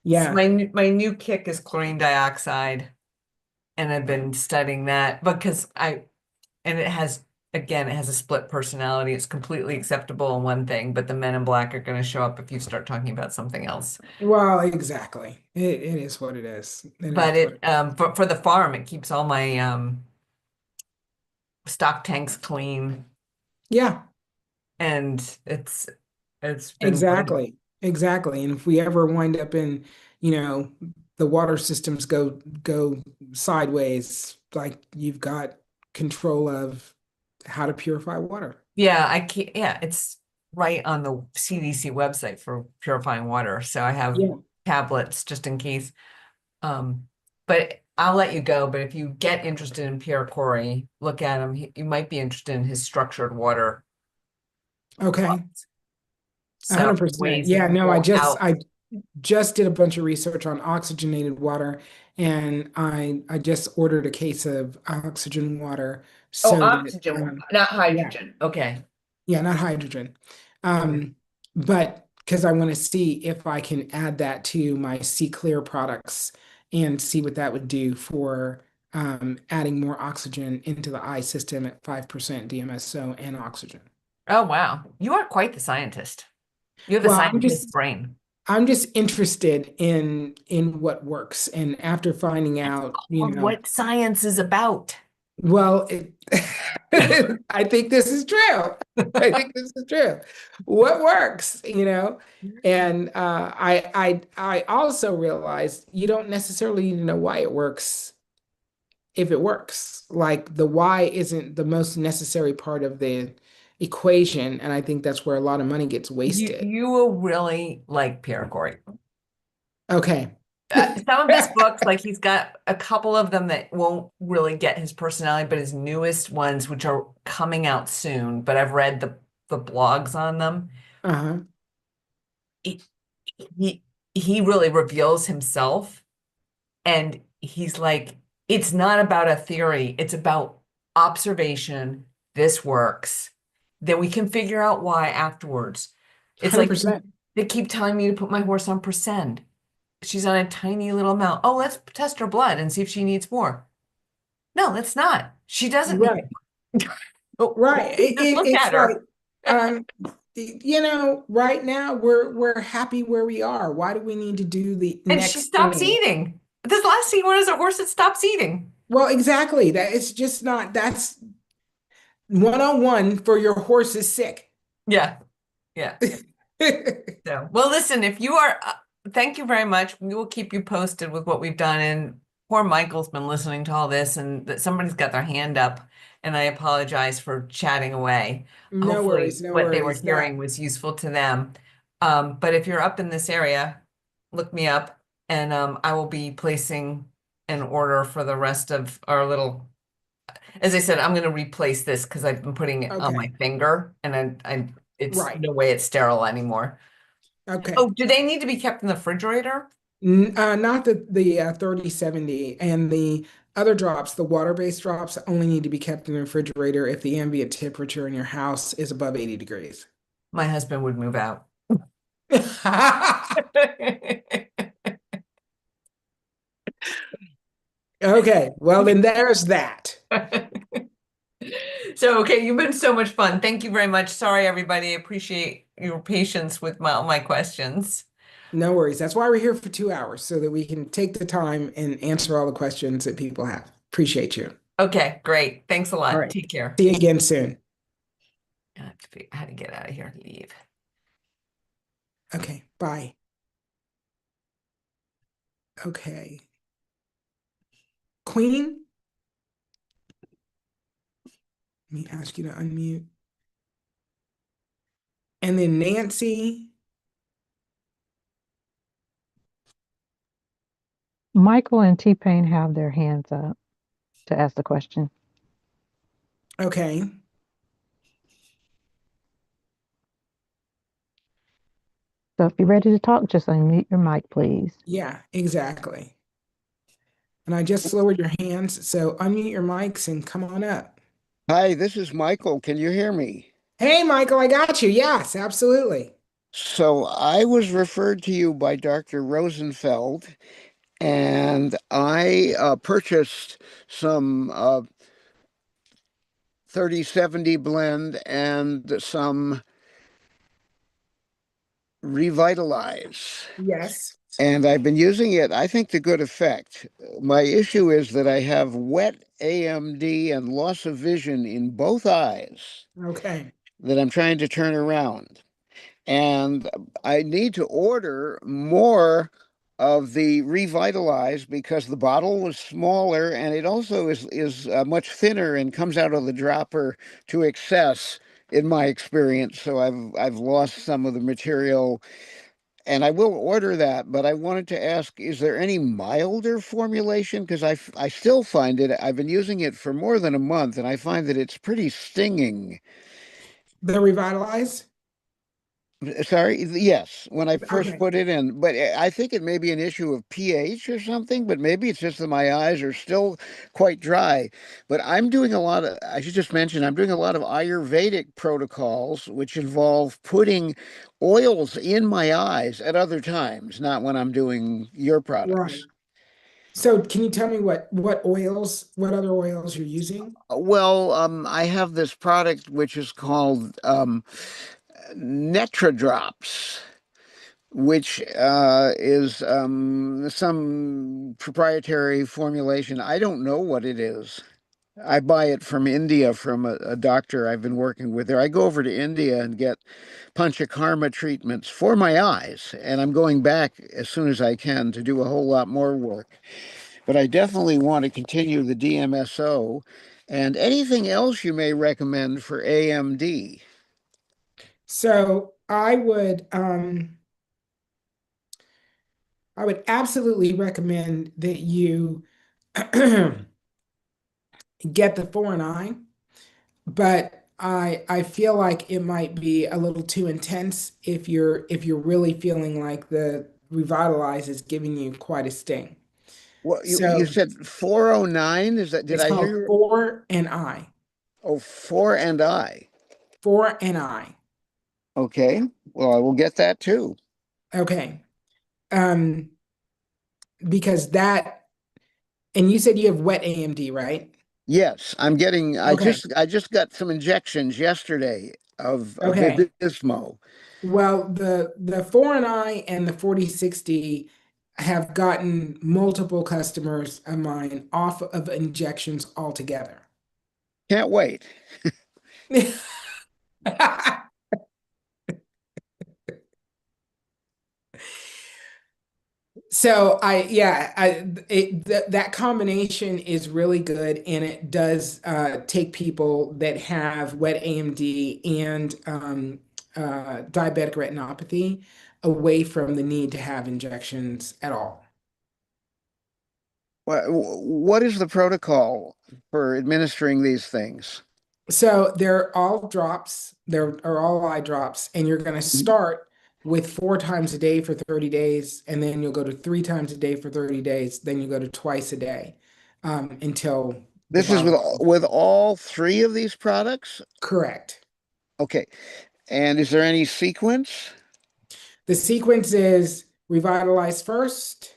Yeah. my new kick is chlorine dioxide and I've been studying that because and it has, again, it has a split personality. It's completely acceptable in one thing, but the men in black are going to show up if you start talking about something else. Well, exactly. It is what it is. It But is what it for the farm, it keeps all my stock tanks clean Yeah, and it's been good. exactly. Exactly. And if we ever wind up in, you know, the water systems go sideways, like you've got control of how to purify water. Yeah, yeah, it's right on the CDC website for purifying water. So I have Yeah. tablets just in case. But I'll let you go. But if you get interested in Pierre Corey, look at him. You might be interested in his structured water. Okay. So 100%. ways he Yeah, can no, go out. I just did a bunch of research on oxygenated water, and I just ordered a case of oxygen water Oh, so that oxygen, not yeah, hydrogen. Okay. yeah, not hydrogen. Okay. But because I want to see if I can add that to my C Clear products and see what that would do for adding more oxygen into the eye system at 5% DMSO and oxygen. Oh, wow. You are quite the scientist. You have a Well, scientist's brain. I'm just interested in what works. And after finding out, Or what science is about. well, I think this is true. I think this is true. What works, And I also realized you don't necessarily need to know why it works if it works. Like the why isn't the most necessary part of the equation, and I think that's where a lot of money gets wasted. You will really like Pierre Corey. Okay. Some of his books, like he's got a couple of them that won't really get his personality, but his newest ones, which are coming out soon, but I've read the blogs on them. Uh-huh. He he, he really reveals himself, and he's like, it's not about a theory, it's about observation. This works. Then we can figure out why afterwards. It's like 100%. they keep telling me to put my horse on Percend. She's on a tiny little amount. Oh, let's test her blood and see if she needs more. No, let's not. She doesn't need Right. more. Oh, Right. just look It's at like, her. right now we're happy where we are. Why do we need to do the And she next stops thing? eating. This last scene was a horse that stops eating. Well, exactly. That it's just not, that's 101 for your horse is sick. Yeah, yeah. So, well, listen, if you are, thank you very much. We will keep you posted with what we've done. And poor Michael's been listening to all this, and that somebody's got their hand up. And I apologize for chatting away. No Hopefully, worries, no what they were worries. Yeah. hearing was useful to them. But if you're up in this area, look me up, and I will be placing an order for the rest of our little. As I said, I'm going to replace this because I've been putting it on my Okay. finger, and it's Right. no way it's sterile anymore. Okay. Oh, do they need to be kept in the refrigerator? Not the 3070 and the other drops, the water-based drops only need to be kept in the refrigerator if the ambient temperature in your house is above 80 degrees. My husband would move out. Okay, well then there's that. So, okay, you've been so much fun. Thank you very much. Sorry, everybody. I appreciate your patience with all my questions. No worries. That's why we're here for 2 hours, so that we can take the time and answer all the questions that people have. Appreciate you. Okay, great. Thanks a All lot. right. Take care. See you again soon. I have to figure out how to get out of here and leave. Okay, bye. Okay. Queen, let me ask you to unmute. And then Nancy. Michael and T-Pain have their hands up to ask the question. Okay. So if you're ready to talk, just unmute your mic, please. Yeah, exactly. And I just lowered your hands, so unmute your mics and come on up. Hi, this is Michael. Can you hear me? Hey, Michael, I got you. Yes, absolutely. So I was referred to you by Dr. Rosenfeld, and I purchased some 3070 blend and some Revitalize. Yes. And I've been using it, I think, to good effect. My issue is that I have wet AMD and loss of vision in both eyes Okay. that I'm trying to turn around. And I need to order more of the Revitalize because the bottle was smaller and it also is much thinner and comes out of the dropper to excess in my experience. So I've lost some of the material, and I will order that. But I wanted to ask, is there any milder formulation? Because I still find it. I've been using it for more than a month, and I find that it's pretty stinging. The Revitalize? Sorry, yes, when I first Okay. put it in, but I think it may be an issue of pH or something, but maybe it's just that my eyes are still quite dry. But I'm doing a lot of, I should just mention, I'm doing a lot of Ayurvedic protocols, which involve putting oils in my eyes at other times, not when I'm doing your Right. products. So can you tell me what other oils you're using? Well, I have this product which is called Netra Drops, which is some proprietary formulation. I don't know what it is. I buy it from India from a doctor I've been working with there. I go over to India and get panchakarma treatments for my eyes, and I'm going back as soon as I can to do a whole lot more work. But I definitely want to continue the DMSO and anything else you may recommend for AMD. So I would absolutely recommend that you get the 4 and I, but I feel like it might be a little too intense if you're really feeling like the Revitalize is giving you quite a sting. What you So said 409? Is that, did it's I hear called you? 4 and I. Oh, 4 and I. 4 and I. Okay. Well, I will get that too. Okay. Um, because that, and you said you have wet AMD, right? Yes, I'm getting Okay. I just got some injections yesterday of Okay. Vabismo. Well, the 4 and I and the 4060 have gotten multiple customers of mine off of injections altogether. Can't wait. So yeah, that combination is really good, and it does take people that have wet AMD and diabetic retinopathy away from the need to have injections at all. What is the protocol for administering these things? So they're all drops, they're are all eye drops, and you're going to start with 4 times a day for 30 days, and then you'll go to 3 times a day for 30 days, then you go to twice a day until the This is bottom. with all three of these products? Correct. Okay. And is there any sequence? The sequence is revitalize first,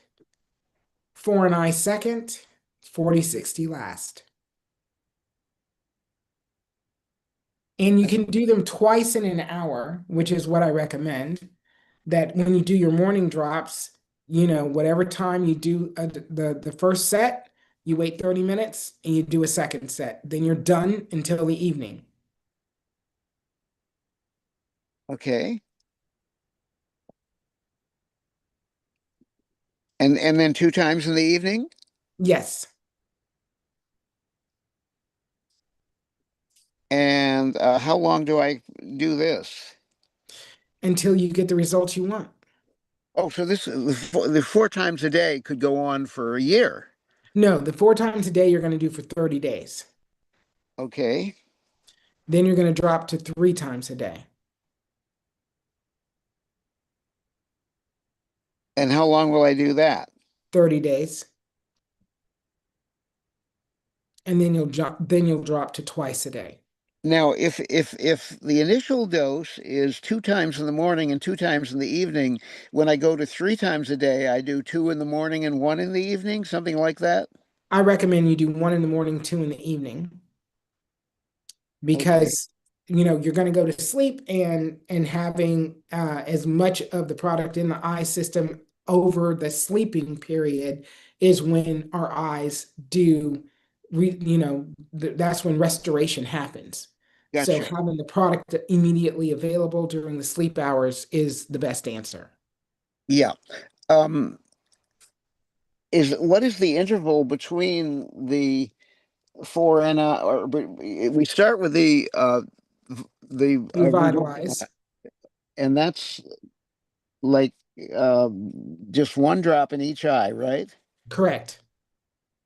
4 and I second, 4060 last. And you can do them twice in an hour, which is what I recommend. That when you do your morning drops, whatever time you do the first set, you wait 30 minutes and you do a second set. Then you're done until the evening. Okay. And then 2 times in the evening? Yes, And how long do I do this? until you get the results you want. Oh, so the 4 times a day could go on for a year. No, the 4 times a day you're going to do for 30 days. Okay. Then you're going to drop to 3 times a day, And how long will I do that? 30 days. And then you'll drop to twice a day. Now, if the initial dose is 2 times in the morning and 2 times in the evening, when I go to 3 times a day, I do two in the morning and one in the evening, something like that. I recommend you do 1 in the morning, 2 in the evening, Okay. because you're going to go to sleep, and having as much of the product in the eye system over the sleeping period is when our eyes do that's when restoration happens. So Gotcha. having the product immediately available during the sleep hours is the best answer. Yeah. Um, what is the interval between the four and we start with the Revitalize. and that's like just one drop in each eye, right? Correct.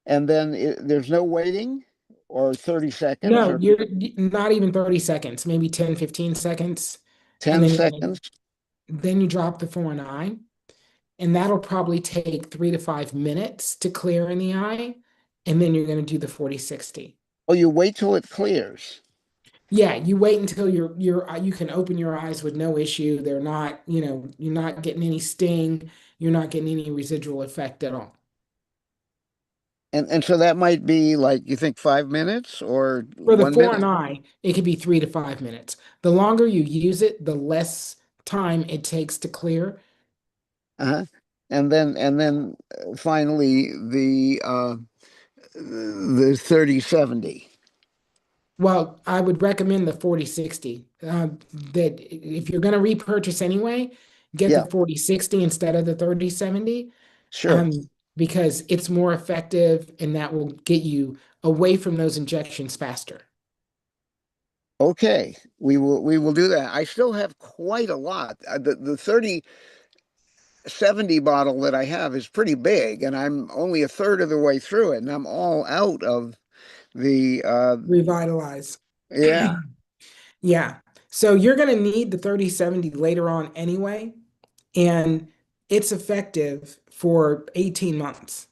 And then there's no waiting or 30 seconds No, or you're not even 30 seconds, maybe 10, 15 seconds. And 10 seconds. then you drop the 4 and I, and that'll probably take 3 to 5 minutes to clear in the eye. And then you're going to do the 4060. Oh, you wait till it clears. Yeah, you wait until you can open your eyes with no issue. They're not, you're not getting any sting, you're not getting any residual effect at all. And so that might be like, you think 5 minutes or For the 1 minute? foreign eye, it could be 3 to 5 minutes. The longer you use it, the less time it takes to clear. Uh-huh. And then finally the 30/70. Well, I would recommend the 40/60. That if you're going to repurchase anyway, get the Yeah, 40/60 instead of the 30/70, sure. um, because it's more effective and that will get you away from those injections faster. Okay, we will do that. I still have quite a lot. The 30/70 bottle that I have is pretty big, and I'm only a third of the way through it, and I'm all out of the Revitalize. yeah. Yeah. So you're going to need the 30/70 later on anyway, and it's effective for 18 months.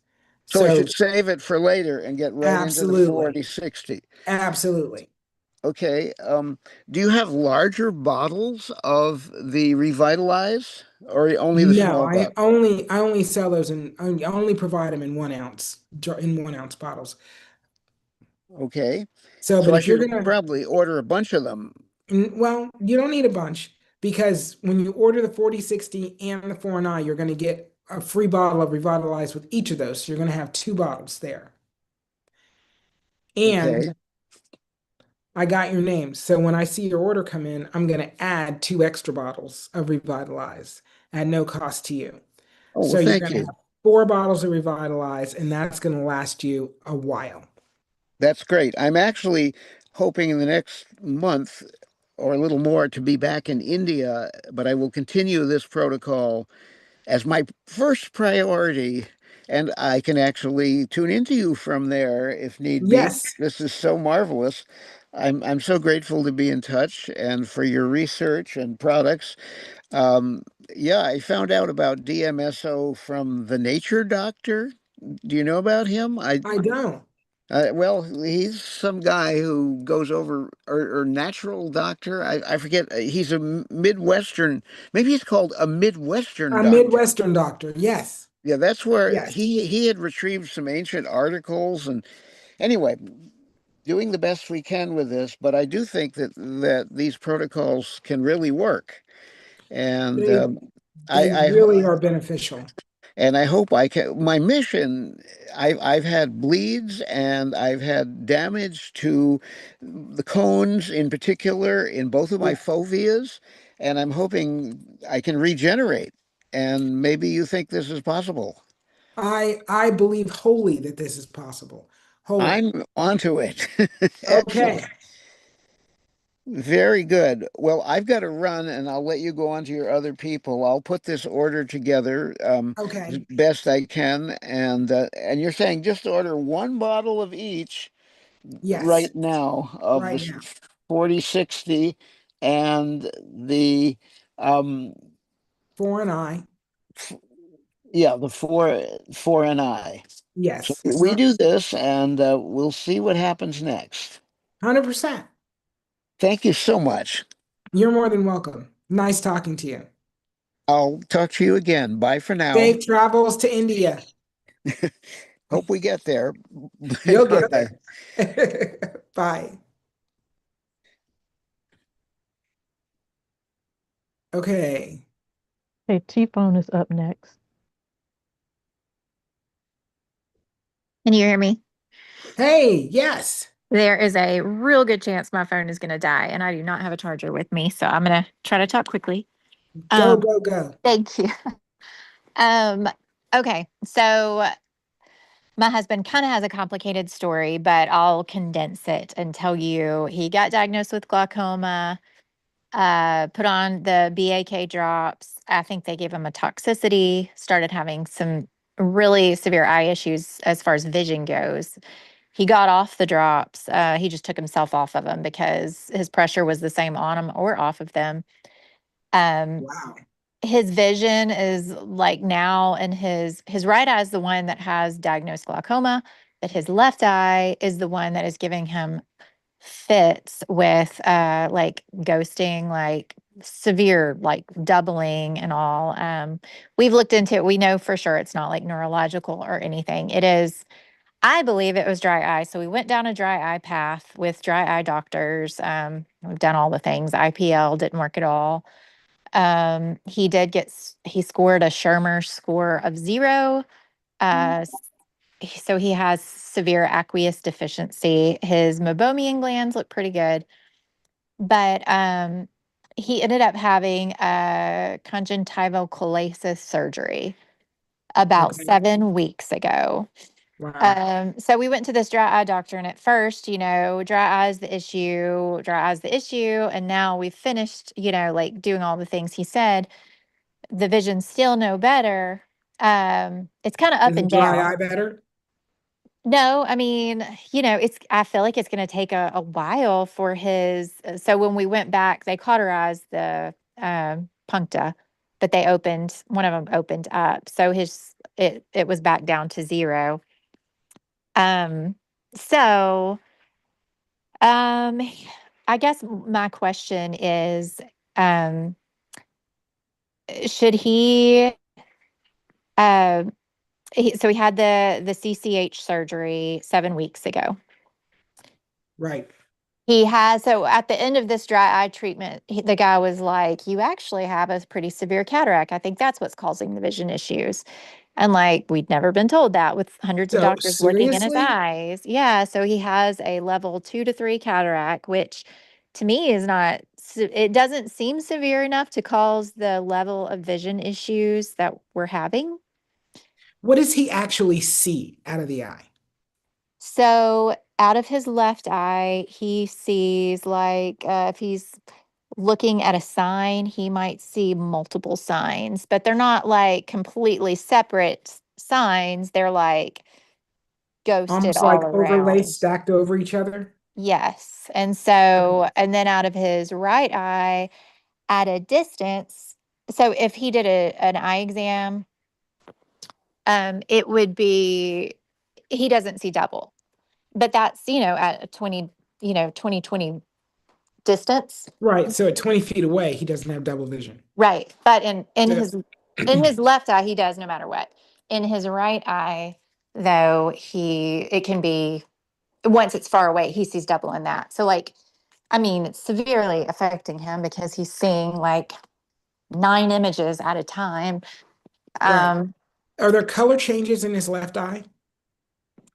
So I should So save it for later and get right into the absolutely. 40/60. Absolutely. Okay. Do you have larger bottles of the Revitalize or only the No, small bottle? I only sell those I only provide them in 1 ounce in 1 ounce bottles. Okay. So, So but I if you're should gonna, probably order a bunch of them. well, you don't need a bunch because when you order the 40/60 and the 4 and I, you're gonna get a free bottle of Revitalize with each of those. So you're gonna have 2 bottles there. Okay. And I got your name. So when I see your order come in, I'm gonna add 2 extra bottles of Revitalize at no cost to you. Oh, well, So you're thank gonna you. have 4 bottles of Revitalize, and that's gonna last you a while. That's great. I'm actually hoping in the next month or a little more to be back in India, but I will continue this protocol as my first priority, and I can actually tune into you from there if need be. Yes, This is so marvelous. I'm so grateful to be in touch and for your research and products. Um, yeah, I found out about DMSO from the Nature Doctor. Do you know about him? I don't. Well, he's some guy who goes over, or natural doctor. I forget. He's a Midwestern. Maybe he's called a Midwestern A doctor. Midwestern doctor. Yes, Yeah, that's where yes. he had retrieved some ancient articles, and anyway, doing the best we can with this. But I do think that these protocols can really work, and They they I really are beneficial. and I hope I can. My mission, I've had bleeds and I've had damage to the cones in particular in both of my Yeah. foveas, and I'm hoping I can regenerate. And maybe you think this is possible. I believe wholly that this is possible. Wholly. I'm onto it. Excellent. Okay. Very good. Well, I've got to run and I'll let you go on to your other people. I'll put this order together as Okay. best I can. And you're saying just order 1 bottle of each Yes. right now of Right this now. 40/60 and the um 4 and I. f- yeah, the four and I. So Yes. we do this and we'll see what happens next. 100%. Thank you so much. You're more than welcome. Nice talking to you. I'll talk to you again. Bye for now. Safe travels to India. Hope we get there. Bye You'll get bye. there. Bye. Okay. Okay, T-Phone is up next. Can you hear me? Hey, yes. There is a real good chance my phone is going to die, and I do not have a charger with me, so I'm going to try to talk quickly. Go, Um, go, go. thank you. Um, okay, so my husband kind of has a complicated story, but I'll condense it and tell you he got diagnosed with glaucoma, put on the BAK drops. I think they gave him a toxicity, started having some really severe eye issues as far as vision goes. He got off the drops. He just took himself off of them because his pressure was the same on them or off of them. Um, Wow. his vision is like now, and his right eye is the one that has diagnosed glaucoma, but his left eye is the one that is giving him fits with like ghosting, like severe, like doubling and all. We've looked into it. We know for sure it's not like neurological or anything. It is I believe it was dry eye. So we went down a dry eye path with dry eye doctors. We've done all the things. IPL didn't work at all. He did he scored a Shermer score of 0. Uh, so he has severe aqueous deficiency. His meibomian glands look pretty good, but he ended up having a conjunctival cholasis surgery about Okay. 7 weeks ago. Wow. So we went to this dry eye doctor, and at first, dry eye is the issue, dry eye is the issue, and now we've finished, like doing all the things he said. The vision's still no better. It's kind of Is up the and dry down. eye better? No, I mean, I feel like it's going to take a while for so when we went back, they cauterized the puncta, but one of them opened up. So it was back down to 0. Um, so, um, I guess my question is, um, should uh, so he had the CCH surgery 7 weeks ago. Right. So at the end of this dry eye treatment, the guy was like, "You actually have a pretty severe cataract. I think that's what's causing the vision issues." And like, we'd never been told that with hundreds of So doctors looking in his seriously, eyes. Yeah. So he has a level 2 to 3 cataract, which to me is not, it doesn't seem severe enough to cause the level of vision issues that we're having. what does he actually see out of the eye? So out of his left eye, he sees like if he's looking at a sign, he might see multiple signs, but they're not like completely separate signs. They're like ghosted Almost like all overlays around. stacked over each other? Yes. Okay. And then out of his right eye at a distance, so if he did an eye exam, it would be, he doesn't see double, but that's, at a 20/20 distance. Right. So at 20 feet away, he doesn't have double vision. Right. But in So, his left eye, he does no matter what. In his right eye, though, it can be, once it's far away, he sees double in that. So like, I mean, it's severely affecting him because he's seeing like 9 images at a time. right. Um, Are there color changes in his left eye?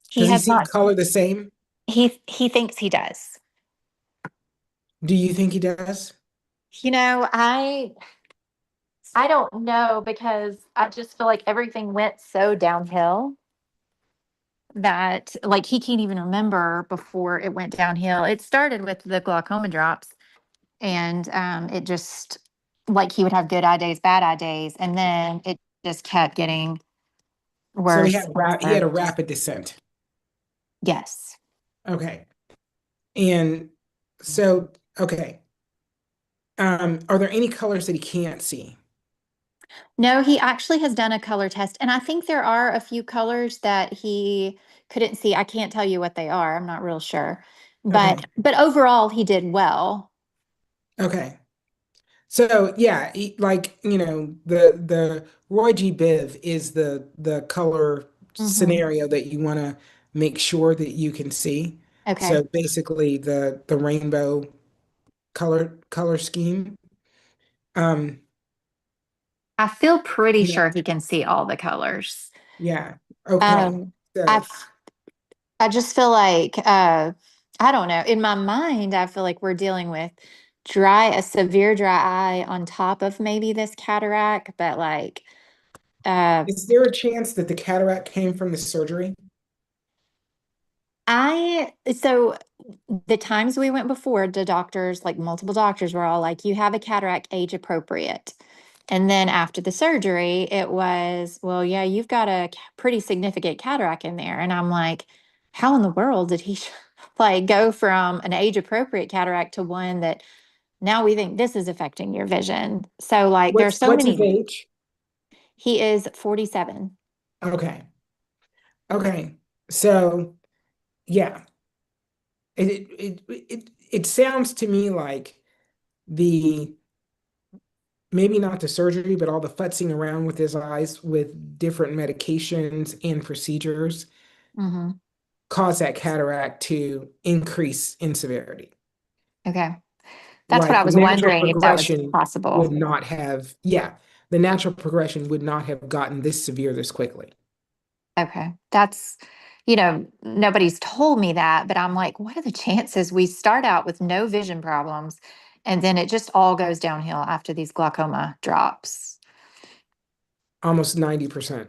he Does he has see not, color the same? he thinks he does. Do you think he does? I don't know because I just feel like everything went so downhill that like he can't even remember before it went downhill. It started with the glaucoma drops, and it just, like, he would have good eye days, bad eye days, and then it just kept getting So worse and he had a worse. rapid descent. Yes. Okay. And so, okay. Are there any colors that he can't see? No, he actually has done a color test, and I think there are a few colors that he couldn't see. I can't tell you what they are. I'm not real sure. Okay. But overall he did well. Okay. So yeah, like the Roy G. Biv is the color Hmm. scenario that you want to make sure that you can see. Okay. So basically the rainbow color scheme. Um, I feel pretty yeah, sure he can see all the colors. yeah. Okay. Um, I So I just feel like I don't know. In my mind, I feel like we're dealing with a severe dry eye on top of maybe this cataract, but like uh is there a chance that the cataract came from the surgery? I so the times we went before, the doctors, like multiple doctors, were all like, "You have a cataract, age appropriate." And then after the surgery, it was, "Well, yeah, you've got a pretty significant cataract in there." And I'm like, how in the world did he like go from an age appropriate cataract to one that now we think this is affecting your vision? So like there's so What's his many. age? He is 47. Okay. Okay. So yeah, it sounds to me like the maybe not the surgery, but all the futzing around with his eyes with different medications and procedures Hmm. cause that cataract to increase in severity. Okay. That's what Like I the was natural wondering if that was progression would possible. not have, yeah, the natural progression would not have gotten this severe this quickly. Okay. That's, nobody's told me that, but I'm like, what are the chances we start out with no vision problems and then it just all goes downhill after these glaucoma drops? Almost 90%.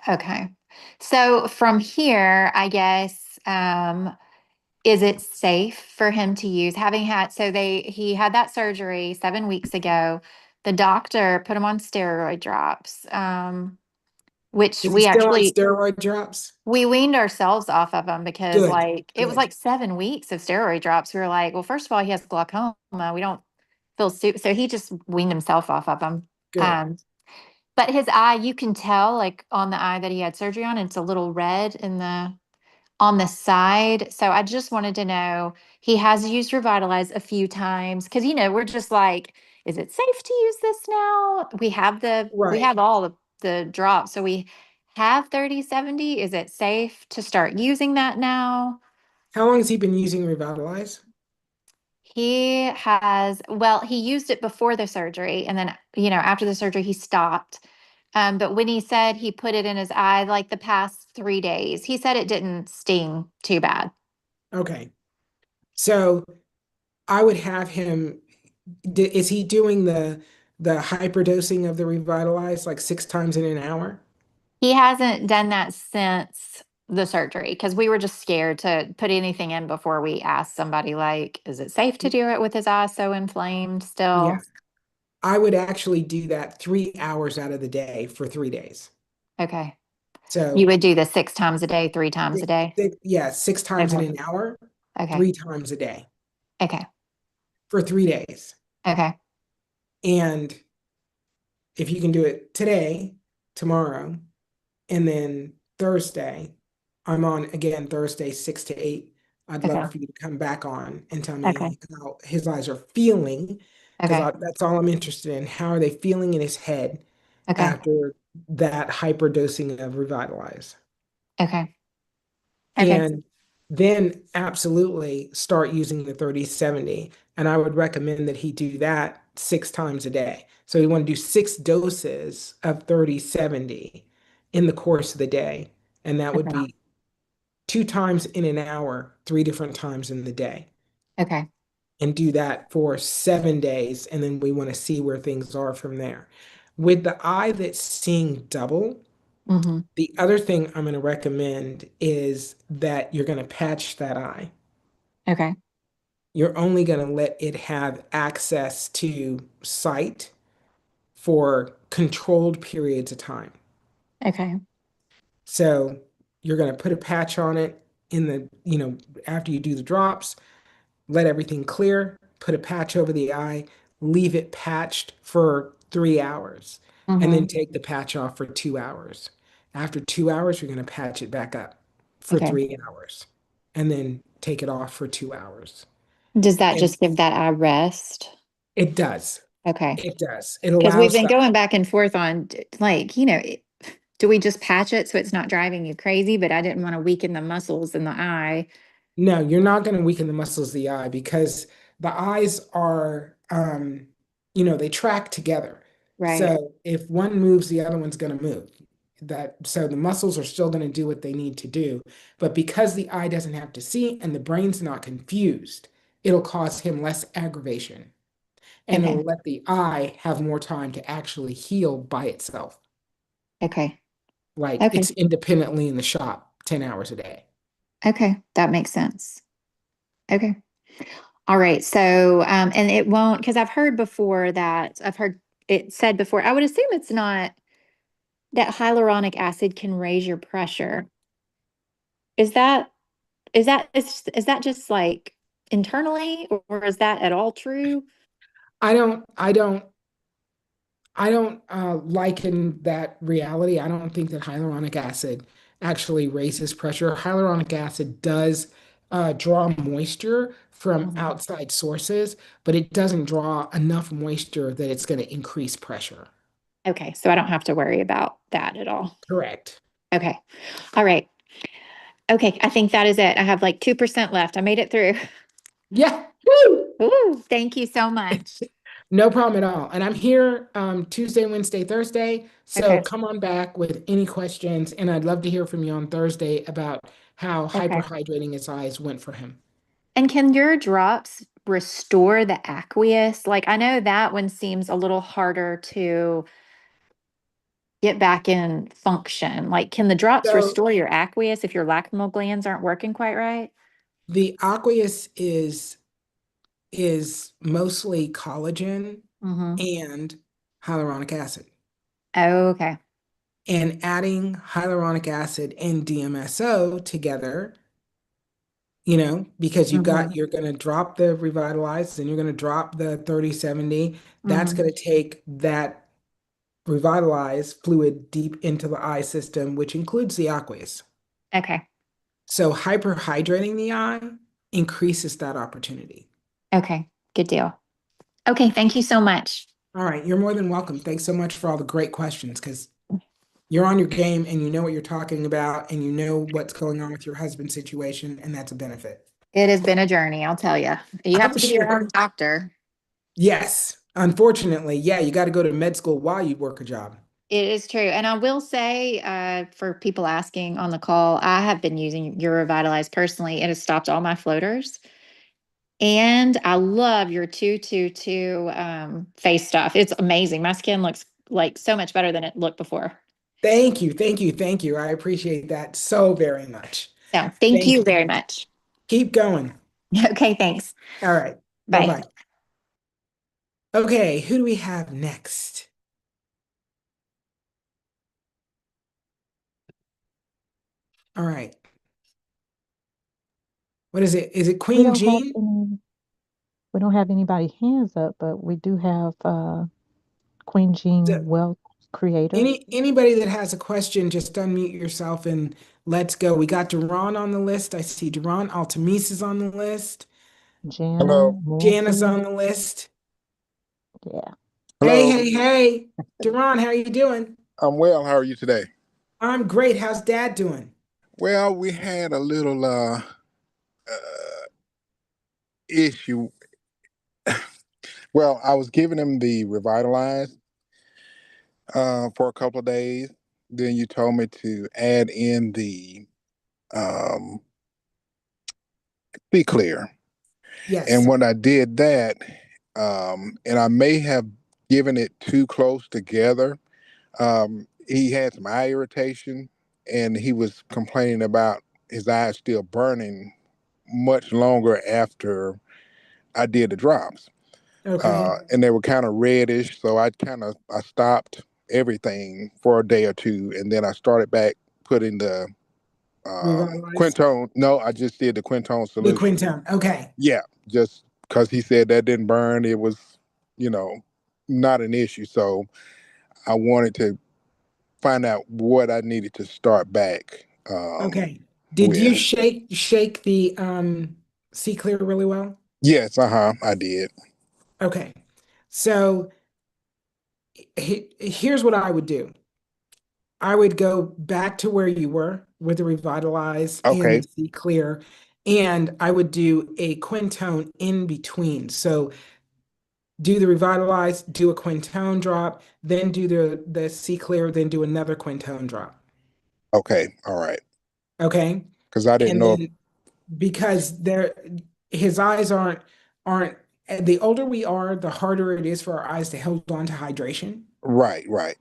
Okay. So from here, I guess, is it safe for him to use having had, so he had that surgery 7 weeks ago. The doctor put him on steroid drops, which Is he still on steroid drops? we weaned ourselves off of them because Good, like it was good, like 7 weeks of steroid drops. We were like, well, first of all, he has glaucoma. We don't feel so he just weaned himself off of them. good. Um, but his eye, you can tell like on the eye that he had surgery on, it's a little red in the on the side. So I just wanted to know, he has used Revitalize a few times because we're just like, is it safe to use this now? We Right. have all of the drops. So we have 30/70. Is it safe to start using that now? How long has he been using Revitalize? He used it before the surgery and then, after the surgery he stopped. But when he said he put it in his eye like the past 3 days, he said it didn't sting too bad. Okay. So I would have him, is he doing the hyperdosing of the Revitalize like 6 times in an hour? He hasn't done that since the surgery because we were just scared to put anything in before we asked somebody like, is it safe to do it with his eye so inflamed Yeah. still? I would actually do that 3 hours out of the day for 3 days. Okay. You So would do the 6 times a day, 3 times a day? yeah, 6 times in Okay. an hour, Okay. 3 times a day Okay. for 3 days. Okay. And if you can do it today, tomorrow, and then Thursday, I'm on again Thursday, 6 to 8. I'd Okay. love for you to come back on and tell Okay. me how his eyes are feeling, because Okay. that's all I'm interested in. How are they feeling in his head Okay. after that hyperdosing of Revitalize? Okay. Okay. And then absolutely start using the 30/70. And I would recommend that he do that 6 times a day. So you want to do 6 doses of 30/70 in the course of the day. And that would Okay. be 2 times in an hour, 3 different times in the day. Okay. And do that for 7 days. And then we want to see where things are from there. With the eye that's seeing double, Mm-hmm. the other thing I'm going to recommend is that you're going to patch that eye. Okay. You're only going to let it have access to sight for controlled periods of time. Okay. So you're going to put a patch on it in after you do the drops, let everything clear, put a patch over the eye, leave it patched for 3 hours, and Mm-hmm. then take the patch off for 2 hours. After 2 hours, you're going to patch it back up for Okay. 3 hours, and then take it off for 2 hours. Does that And just give that eye rest? it does. Okay. It does. It Because we've allows been the going back and forth on like, do we just patch it so it's not driving you crazy? But I didn't want to weaken the muscles in the eye. No, you're not going to weaken the muscles of the eye because the eyes are, they track together. Right. So if one moves, the other one's going to move. So the muscles are still going to do what they need to do. But because the eye doesn't have to see and the brain's not confused, it'll cause him less aggravation. And Okay. it'll let the eye have more time to actually heal by itself. Okay. Like Okay. it's independently in the shop 10 hours a day. Okay. That makes sense. Okay. All right. So, and it won't, because I've heard it said before, I would assume it's not that hyaluronic acid can raise your pressure. Is that, is that just like internally or is that at all true? I don't, I don't I don't liken that reality. I don't think that hyaluronic acid actually raises pressure. Hyaluronic acid does draw moisture from Mhm. outside sources, but it doesn't draw enough moisture that it's going to increase pressure. Okay. So I don't have to worry about that at all. Correct. Okay. All right. Okay, I think that is it. I have like 2% left. I made it through. Yeah. Woo! Ooh, thank you so much. No problem at all. And I'm here Tuesday, Wednesday, Thursday. So Okay. come on back with any questions. And I'd love to hear from you on Thursday about how Okay. hyperhydrating his eyes went for him. And can your drops restore the aqueous? Like, I know that one seems a little harder to get back in function. Like, can the drops So restore your aqueous if your lacrimal glands aren't working quite right? the aqueous is mostly collagen Mm-hmm. and hyaluronic acid. Okay. And adding hyaluronic acid and DMSO together, because Mm-hmm. you're going to drop the revitalized and you're going to drop the 30/70. That's Mm-hmm. going to take that revitalized fluid deep into the eye system, which includes the aqueous. Okay. So hyperhydrating the eye increases that opportunity. Okay. Good deal. Okay. Thank you so much. All right, you're more than welcome. Thanks so much for all the great questions because you're on your game and you know what you're talking about and you know what's going on with your husband's situation, and that's a benefit. It has been a journey, I'll tell you. You have I'm to be your sure. own doctor. Yes. Unfortunately, yeah, you got to go to med school while you work a job. It is true. And I will say, for people asking on the call, I have been using your Revitalize personally. It has stopped all my floaters. And I love your 222 face stuff. It's amazing. My skin looks like so much better than it looked before. Thank you. Thank you. Thank you. I appreciate that so very much. So thank Thank you you. very much. Keep going. Okay, thanks. All right. Bye. Bye-bye. Okay, who do we have next? All right. What is it? Is it We Queen don't have Jean? any, we don't have anybody hands up, but we do have Queen Jean So Wealth Creator, anybody that has a question, just unmute yourself and let's go. We got Duran on the list. I see Duran. Altamis is on the list. Jana Hello. Jana's Moorfield. on the list. Yeah. Hey, Hello. hey, hey. Duran, how you doing? I'm well. How are you today? I'm great. How's Dad doing? Well, we had a little issue. Well, I was giving him the Revitalize for a couple of days. Then you told me to add in the um, Be Clear. And Yes. when I did that, and I may have given it too close together, he had some eye irritation and he was complaining about his eyes still burning much longer after I did the drops. Okay. And they were kind of reddish. So I stopped everything for a day or two, and then I started back putting the Revitalize. Quintone. No, I just did the Quintone The solution. Quintone. Okay. Yeah, just because he said that didn't burn. It was, you know, not an issue. So I wanted to find out what I needed to start back Okay. Did you with. shake the C clear really well? Yes, I did. Okay. So here's what I would do. I would go back to where you were with the Revitalize and Okay, the C clear, and I would do a quintone in between. So do the Revitalize, do a quintone drop, then do the C clear, then do another quintone drop. okay, all right. Okay. Because I didn't And know if, then because his eyes aren't the older we are, the harder it is for our eyes to hold on to hydration. right, right.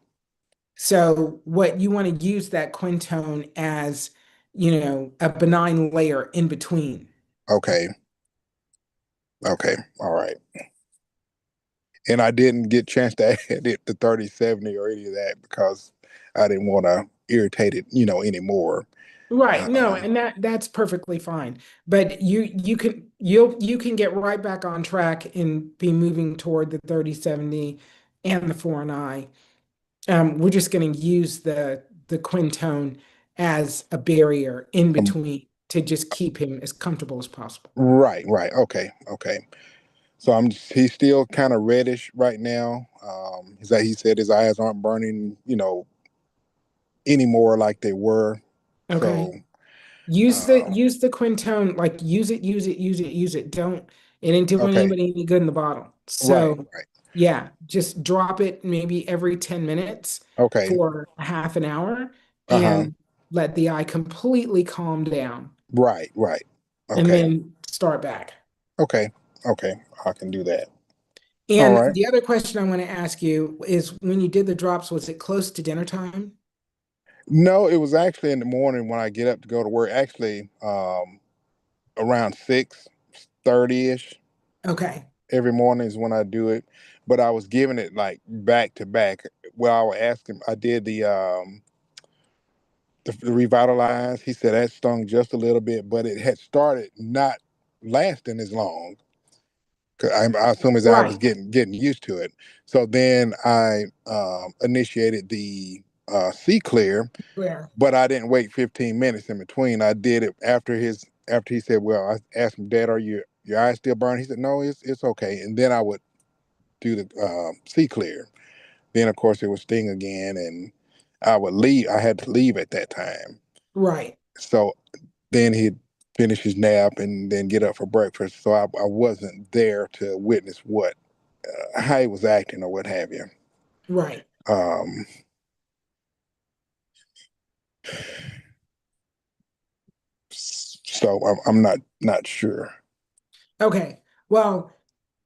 So what you want to use that quintone as, a benign layer in between. Okay, okay, all right. And I didn't get a chance to add it to 30/70 or any of that because I didn't want to irritate it, anymore. Right. No, Um, and that's perfectly fine. But you can get right back on track and be moving toward the 30/70 and the foreign eye. We're just going to use the quintone as a barrier in between to just keep him as comfortable as possible. right, right. Okay, okay. So he's still kind of reddish right now. He said his eyes aren't burning, anymore like they were. So Okay. Use the Um, use the Quintone, like use it, use it, use it, use it. Don't it ain't doing okay, anybody any good in the bottle. right, So right. yeah, just drop it maybe every 10 minutes Okay, for half an hour uh-huh. and let the eye completely calm down Right, right. and Okay, then start back. okay, okay. I can do that. All And right. the other question I want to ask you is when you did the drops, was it close to dinner time? No, it was actually in the morning when I get up to go to work. Actually, around 6:30ish Okay. every morning is when I do it. But I was giving it like back to back. Well, I would ask him. I did the revitalize. He said that stung just a little bit, but it had started not lasting as long. 'Cause I assume his eye was Right. getting used to it. So then I initiated the C clear, Clear. but I didn't wait 15 minutes in between. I did it after he said, "Well," I asked him, "Dad, are your eyes still burning?" He said, "No, it's okay." And then I would do the C clear. Then of course it would sting again, and I would leave. I had to leave at that time. Right. So then he'd finish his nap and then get up for breakfast. So I wasn't there to witness what how he was acting or what have you. Right. Um, so I'm not sure. Okay. Well,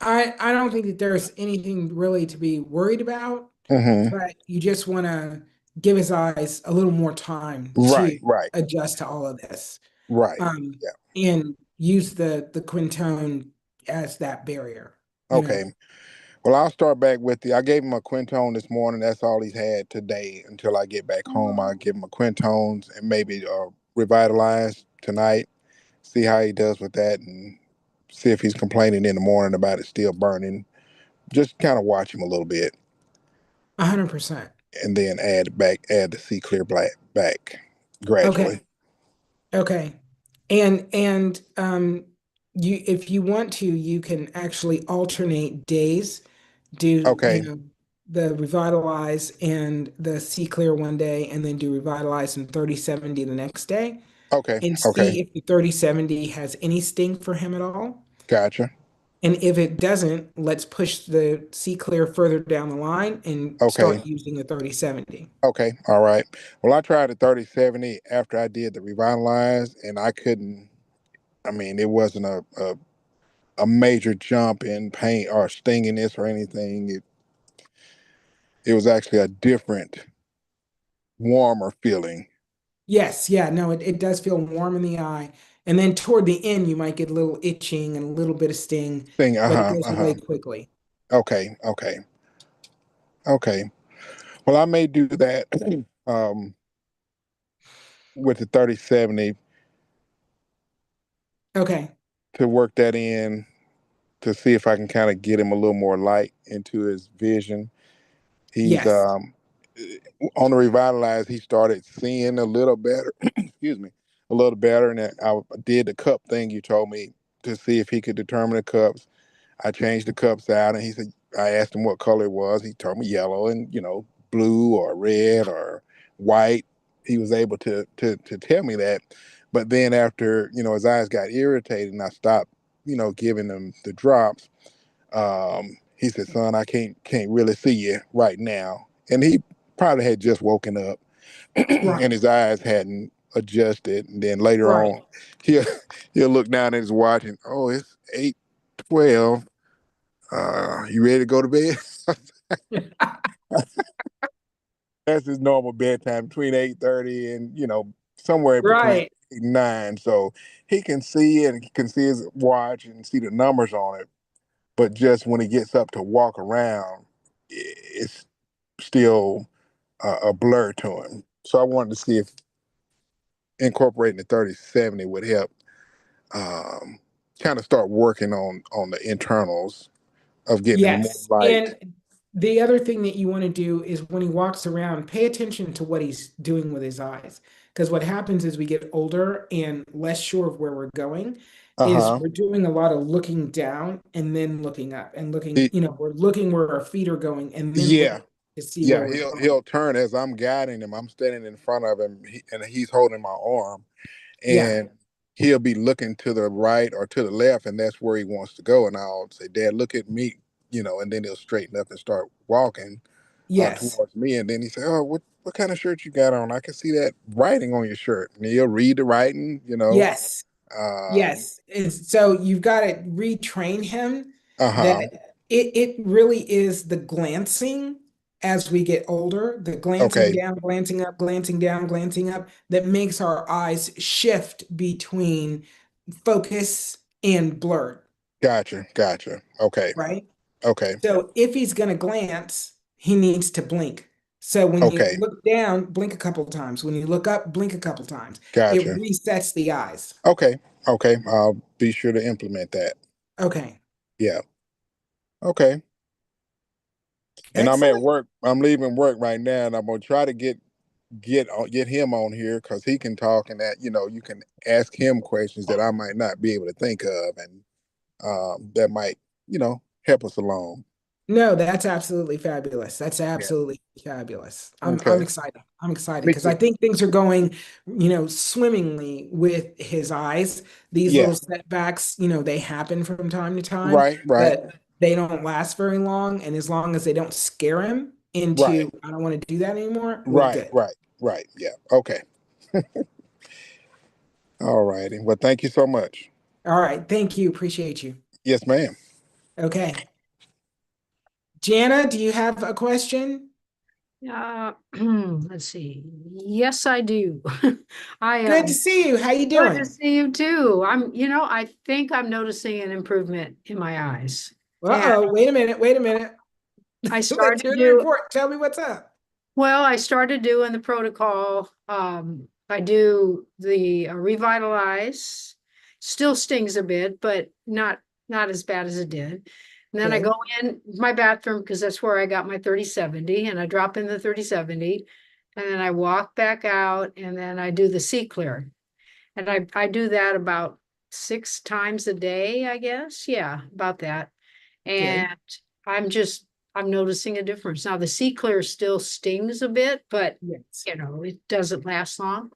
I don't think that there's anything really to be worried about, Hmm. but you just want to give his eyes a little more time to Right, right, adjust to all of this. right. Um, Yeah. and use the Quintone as that barrier, you know. Okay. Well, I'll start back with I gave him a Quintone this morning. That's all he's had today until I get back home. I'll give him a Quintones and maybe revitalize tonight. See how he does with that, and see if he's complaining in the morning about it still burning. Just kind of watch him a little bit, 100%. and then add the C clear black back Okay. gradually. Okay. And you if you want to, you can actually alternate days, do, Okay, the revitalize and the see clear one day and then do revitalize and 30/70 the next day okay, and okay. see if the 30/70 has any sting for him at all. Gotcha. And if it doesn't, let's push the see clear further down the line and Okay, start using the 30/70. okay. All right. Well, I tried the 30/70 after I did the revitalize, and I couldn't. I mean, it wasn't a major jump in pain or stinginess or anything. It was actually a different, warmer feeling Yes, yeah, no, it does feel warm in the eye. And then toward the end, you might get a little itching and a little bit of sting, thing. Uh but it huh. goes Uh huh. away quickly. Okay. Okay. Okay. Well, I may do that um, with the 30/70 Okay. to work that in to see if I can kind of get him a little more light into his vision. He's Yes. on the revitalized. He started seeing a little better. Excuse me, a little better, and I did the cup thing you told me to see if he could determine the cups. I changed the cups out, and he said I asked him what color it was. He told me yellow, and blue or red or white. He was able to tell me that, but then after his eyes got irritated, and I stopped giving him the drops. He said, "Son, I can't really see you right now," and he probably had just woken up, Right. and his eyes hadn't adjusted. And then later Right. on, he'll he'll look down at his watch and, oh, it's 8:12. You ready to go to bed? That's his normal bedtime, between 8:30 and somewhere between Right. 8 and 9. So he can see it, and he can see his watch and see the numbers on it. But just when he gets up to walk around, it's still a blur to him. So I wanted to see if incorporating the 30/70 would help um, kind of start working on the internals of getting him more Yes. light. And the other thing that you want to do is when he walks around, pay attention to what he's doing with his eyes. Because what happens as we get older and less sure of where we're going is Uh-huh. we're doing a lot of looking down and then looking up and looking, He, we're looking where our feet are going and then yeah. looking to see where Yeah, we're he'll going. he'll turn as I'm guiding him. I'm standing in front of him, and he's holding my arm, Yeah. and he'll be looking to the right or to the left, and that's where he wants to go. And I'll say, Dad, look at me, and then he'll straighten up and start walking Yes. towards me. And then he say, oh, what kind of shirt you got on? I can see that writing on your shirt. And he'll read the writing. Yes. Um, Yes. And so you've got to retrain him that uh-huh. it really is the glancing as we get older, the glancing Okay. down, glancing up, glancing down, glancing up, that makes our eyes shift between focus and blurred, Gotcha. Gotcha. Okay. right? Okay. So if he's going to glance, he needs to blink. So when you Okay. look down, blink a couple times. When you look up, blink a couple times. It Gotcha. resets the eyes. Okay. Okay. I'll be sure to implement that. Okay. Yeah. Okay. And I'm at Excellent. work. I'm leaving work right now, and I'm gonna try to get him on here because he can talk, and that you can ask him questions that I might not be able to think of, and that might help us along. No, that's absolutely fabulous. That's Yeah. absolutely fabulous. I'm Okay. excited. I'm excited Me because I too. think things are going, swimmingly with his eyes. These Yeah. little setbacks, they happen from time to time, Right. Right. but they don't last very long. And as long as they don't scare him Right. into, I don't want to do that anymore, we're Right. good. Right. Right. Yeah. Okay. All righty. Well, thank you so much. All right. Thank you. Appreciate you. Yes, ma'am. Okay. Jana, do you have a question? Let's see. Yes, I do. I Good to see you. How you good to doing? see you too. I think I'm noticing an improvement in my eyes. And Uh-oh. Wait a minute. Wait a minute. I Let's started hear the do report. Tell me what's up. well, I started doing the protocol. I do the revitalize. Still stings a bit, but not as bad as it did. And then I Okay. go in my bathroom because that's where I got my 30/70, and I drop in the 30/70, and then I walk back out, and then I do the C clear. And I do that about 6 times a day, I guess. Yeah, about that. Good. And I'm just I'm noticing a difference. Now the C clear still stings a bit, but Yes. it doesn't last long.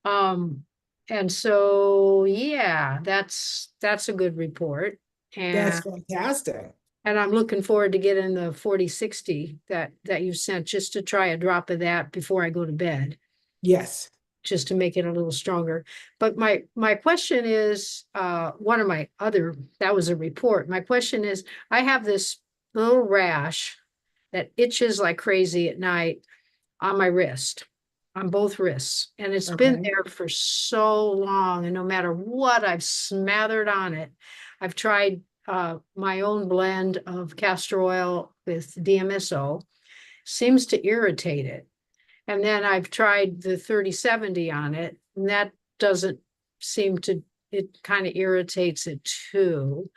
Um, and so yeah, that's a good report. That's And fantastic. I'm looking forward to getting the 40/60 that you sent just to try a drop of that before I go to bed, Yes. just to make it a little stronger. But my question is, one of my other, that was a report. My question is, I have this little rash that itches like crazy at night on my wrist, on both wrists. And it's been Okay. there for so long. And no matter what I've smothered on it, I've tried my own blend of castor oil with DMSO, seems to irritate it. And then I've tried the 30/70 on it, and that doesn't seem to, it kind of irritates it too.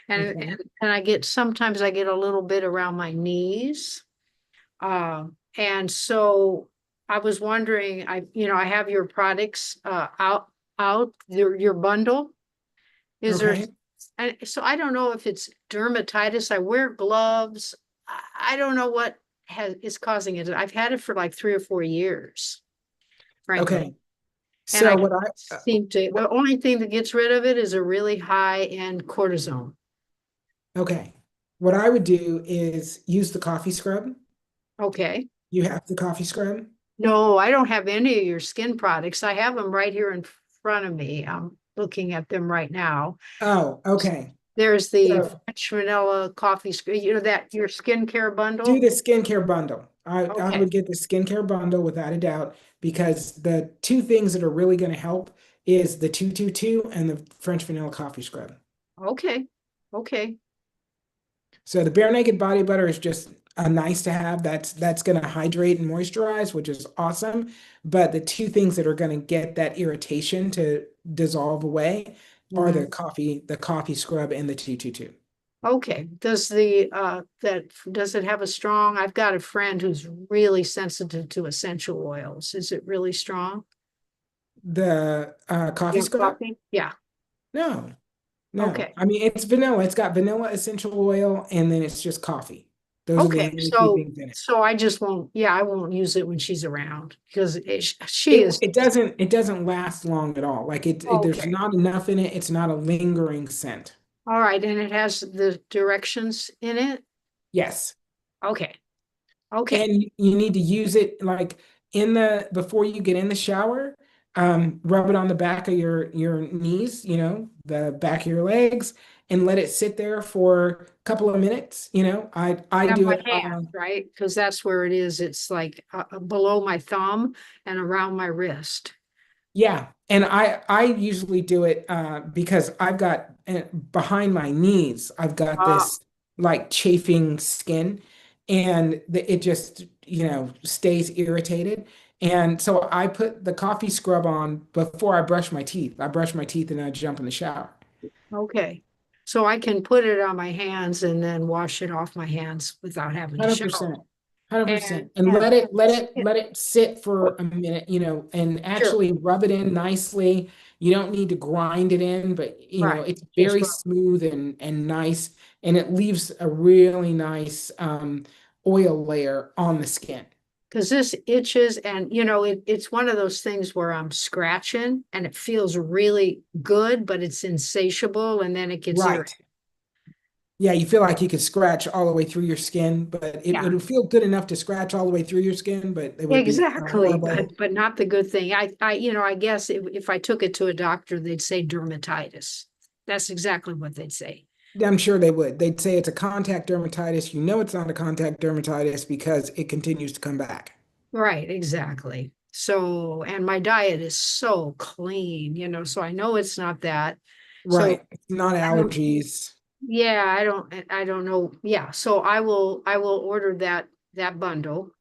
And, Okay. and sometimes I get a little bit around my knees. And so I was wondering, I have your products out your bundle. Is there, Okay. and so I don't know if it's dermatitis. I wear gloves. I don't know what is causing it. I've had it for like 3 or 4 years, frankly. Okay. And I So what I seem to, what the only thing that gets rid of it is a really high end cortisone. okay. What I would do is use the coffee scrub. Okay. You have the coffee scrub? No, I don't have any of your skin products. I have them right here in front of me. I'm looking at them right now. Oh, okay. There's the So French vanilla coffee, that your skincare do bundle. the skincare bundle. I Okay, would get the skincare bundle without a doubt because the two things that are really going to help is the 222 and the French vanilla coffee scrub. okay, okay, So the bare naked body butter is just a nice to have. That's going to hydrate and moisturize, which is awesome. But the two things that are going to get that irritation to dissolve away are mhm, the coffee scrub and the 222. okay. Does it have a strong? I've got a friend who's really sensitive to essential oils. Is it really strong? The coffee Yeah, scrub? coffee. Yeah. No, no. Okay. I mean, it's vanilla. It's got vanilla essential oil, and then it's just coffee. Those are the Okay, only two so things in it. I just won't, yeah, I won't use it when she's around because she is. It doesn't last long at all. Like there's Okay. not enough in it. It's not a lingering scent. All right, and it has the directions in it? Yes. Okay, okay, And you need to use it like before you get in the shower, rub it on the back of your knees, the back of your legs, and let it sit there for a couple of minutes. I and do my it. hand, right? Because that's where it is. It's like below my thumb and around my wrist. Yeah, and I usually do it because I've got behind my knees, I've got Ah, this like chafing skin, and it just stays irritated. And so I put the coffee scrub on before I brush my teeth. I brush my teeth and I jump in the shower. okay. So I can put it on my hands and then wash it off my hands without having to shower. 100%. 100%. And And let it sit for a minute, and sure, actually rub it in nicely. You don't need to grind it in, but right. it's Just very smooth and nice, and it leaves a really nice oil layer on the skin. because this itches and it's one of those things where I'm scratching and it feels really good, but it's insatiable and then it gets Right. irritating. Yeah, you feel like you could scratch all the way through your skin, but Yeah, it'll feel good enough to scratch all the way through your skin, but it would be exactly. horrible. But not the good thing. I guess if I took it to a doctor, they'd say dermatitis. That's exactly what they'd say. I'm sure they would. They'd say it's a contact dermatitis. You know it's not a contact dermatitis because it continues to come back. Right, exactly. So, and my diet is so clean, so I know it's not that. So Right. It's not I don't, allergies. yeah, I don't know. Yeah, so I will order that bundle,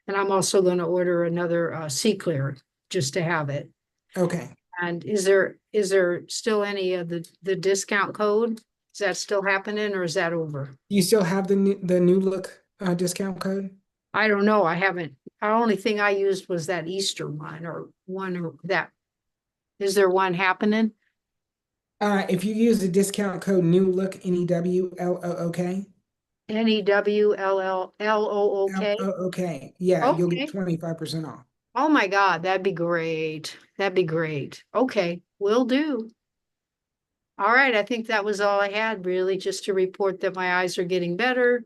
and I'm also going to order another C Clear just to have it. Okay. And is there still any of the discount code? Is that still happening or is that over? Do you still have the new look discount code? I don't know. I haven't. The only thing I used was that Easter one or one or that. Is there one happening? If you use the discount code new look NEWLOOK, NEWLLLOOK. LOOK, yeah, you'll get Okay. 25% off. Oh my God, that'd be great. That'd be great. Okay, will do. All right, I think that was all I had really, just to report that my eyes are getting better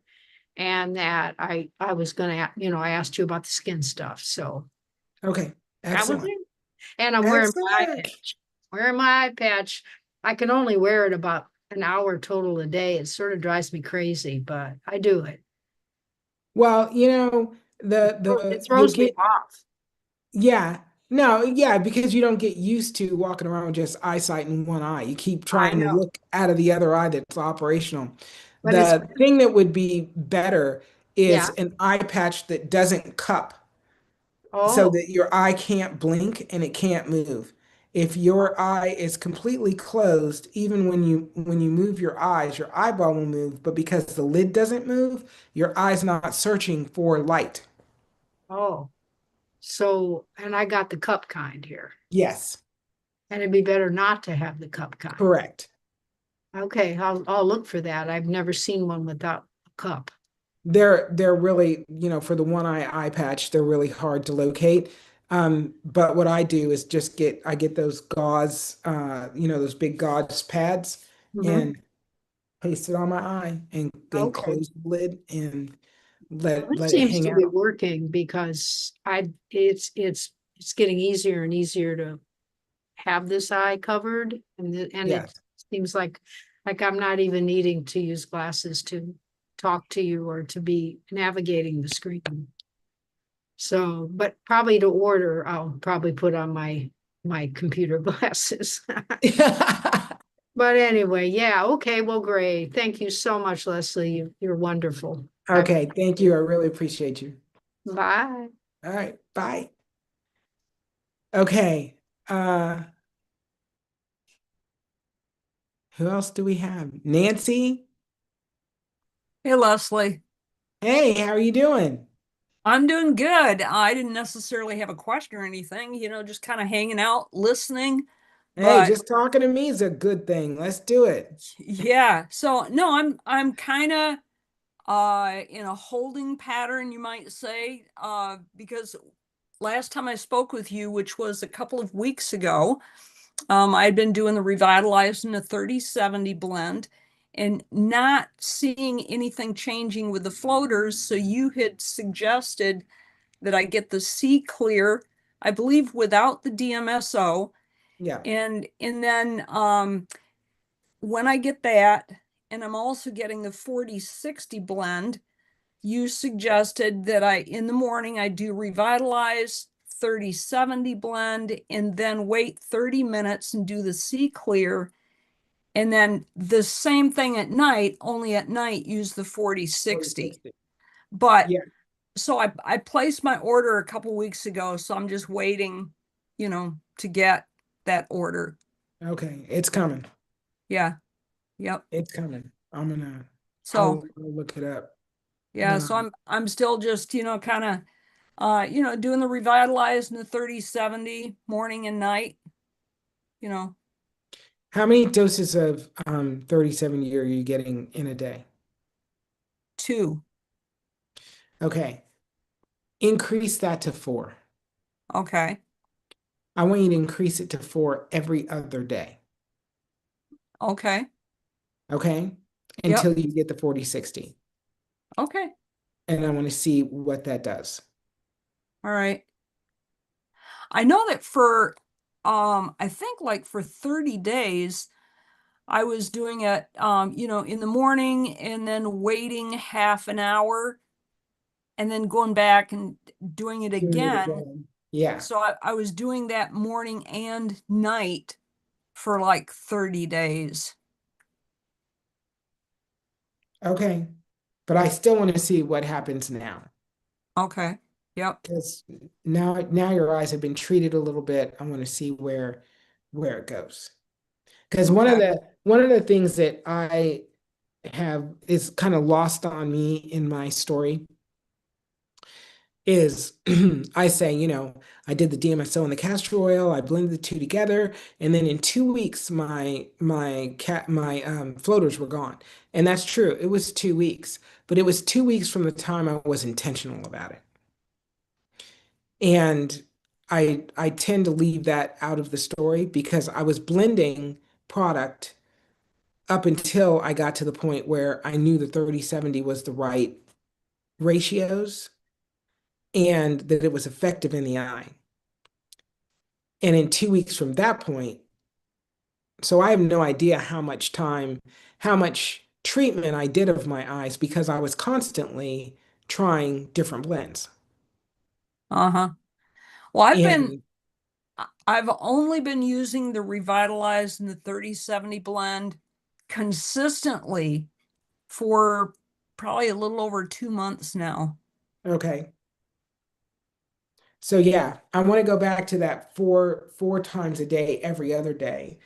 and that I was gonna, I asked you about the skin stuff. So Okay. that was Excellent. it. And I'm wearing my eye Excellent. patch. Wearing my eye patch. I can only wear it about an hour total a day. It sort of drives me crazy, but I do it. Well, It you'll throws me get. off. Yeah. No, yeah, because you don't get used to walking around with just eyesight in one eye. You keep I trying to know, look out of the other eye that's operational. but it's, The thing that would be better is yeah. an eye patch that doesn't cup so Oh, that your eye can't blink and it can't move. If your eye is completely closed, even when you move your eyes, your eyeball will move, but because the lid doesn't move, your eye's not searching for light. oh. So, and I got the cup kind here. Yes, And it'd be better not to have the cup kind. correct. Okay, I'll look for that. I've never seen one without a cup. They're really, for the one eye patch, they're really hard to locate. But what I do is just I get those gauze, those big gauze pads, Mhm. and paste it on my eye and then Okay. close the lid and Well, let this let it seems hang to be out. working because it's getting easier and easier to have this eye covered and it Yes. seems like I'm not even needing to use glasses to talk to you or to be navigating the screen. So, but probably to order, I'll probably put on my computer glasses. But anyway, yeah, okay, well, great. Thank you so much, Leslie. You're wonderful. Okay, thank you. I really appreciate you. Bye. All right, bye. Okay. Uh, who else do we have? Nancy? Hey, Leslie. Hey, how are you doing? I'm doing good. I didn't necessarily have a question or anything, just kind of hanging out, listening. Hey, But just talking to me is a good thing. Let's do it. yeah, so no, I'm kind of in a holding pattern, you might say, because last time I spoke with you, which was a couple of weeks ago, I had been doing the revitalized in a 30/70 blend and not seeing anything changing with the floaters. So you had suggested that I get the C clear, I believe without the DMSO. Yeah. And then when I get that, and I'm also getting the 40/60 blend, you suggested that in the morning I do revitalize 30/70 blend and then wait 30 minutes and do the C clear. And then the same thing at night, only at night use the 40/60. 40/60. But Yeah. so I placed my order a couple weeks ago, so I'm just waiting, to get that order. Okay. It's coming. Yeah. Yep. It's coming. So I'll look it up. yeah, so I'm still just, kind of doing the revitalized and the 30/70 morning and night, you know, How many doses of 30/70 are you getting in a day? 2. Okay. Increase that to 4. Okay. I want you to increase it to 4 every other day. Okay. Okay? Yep. Until you get the 40/60. Okay. And I want to see what that does. All right. I know that for I think like for 30 days I was doing it in the morning and then waiting half an hour and then going back and doing it Doing it again. again. Yeah. So I was doing that morning and night for like 30 days. Okay. But I still want to see what happens now. Okay. Yep. Because now your eyes have been treated a little bit. I want to see where it goes. Because Okay. one of the things that I have is kind of lost on me in my story is I say, I did the DMSO and the castor oil, I blended the two together, and then in 2 weeks my floaters were gone. And that's true. It was 2 weeks, but it was 2 weeks from the time I was intentional about it. And I tend to leave that out of the story because I was blending product up until I got to the point where I knew the 30/70 was the right ratios and that it was effective in the eye. And in 2 weeks from that point, so I have no idea how much treatment I did of my eyes because I was constantly trying different blends. Uh-huh. Well, And I've only been using the revitalized and the 30/70 blend consistently for probably a little over 2 months now. okay. So yeah, I want to go back to that four times a day, every other day,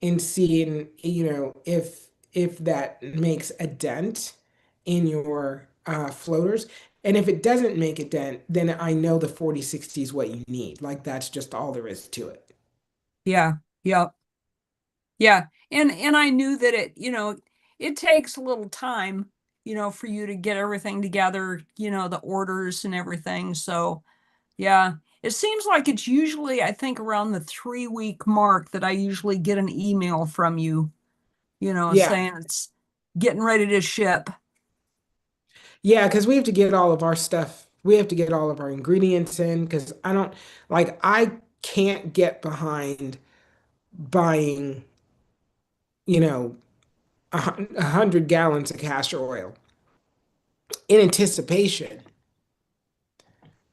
and seeing, if that makes a dent in your floaters. And if it doesn't make a dent, then I know the 40/60 is what you need. Like that's just all there is to it. Yeah. Yep. Yeah. And I knew that it takes a little time, for you to get everything together, the orders and everything. So yeah, it seems like it's usually, I think, around the 3-week mark that I usually get an email from you, Yeah. saying it's getting ready to ship. Yeah, because we have to get all of our stuff, we have to get all of our ingredients in because I can't get behind buying, you know, 100 gallons of castor oil in anticipation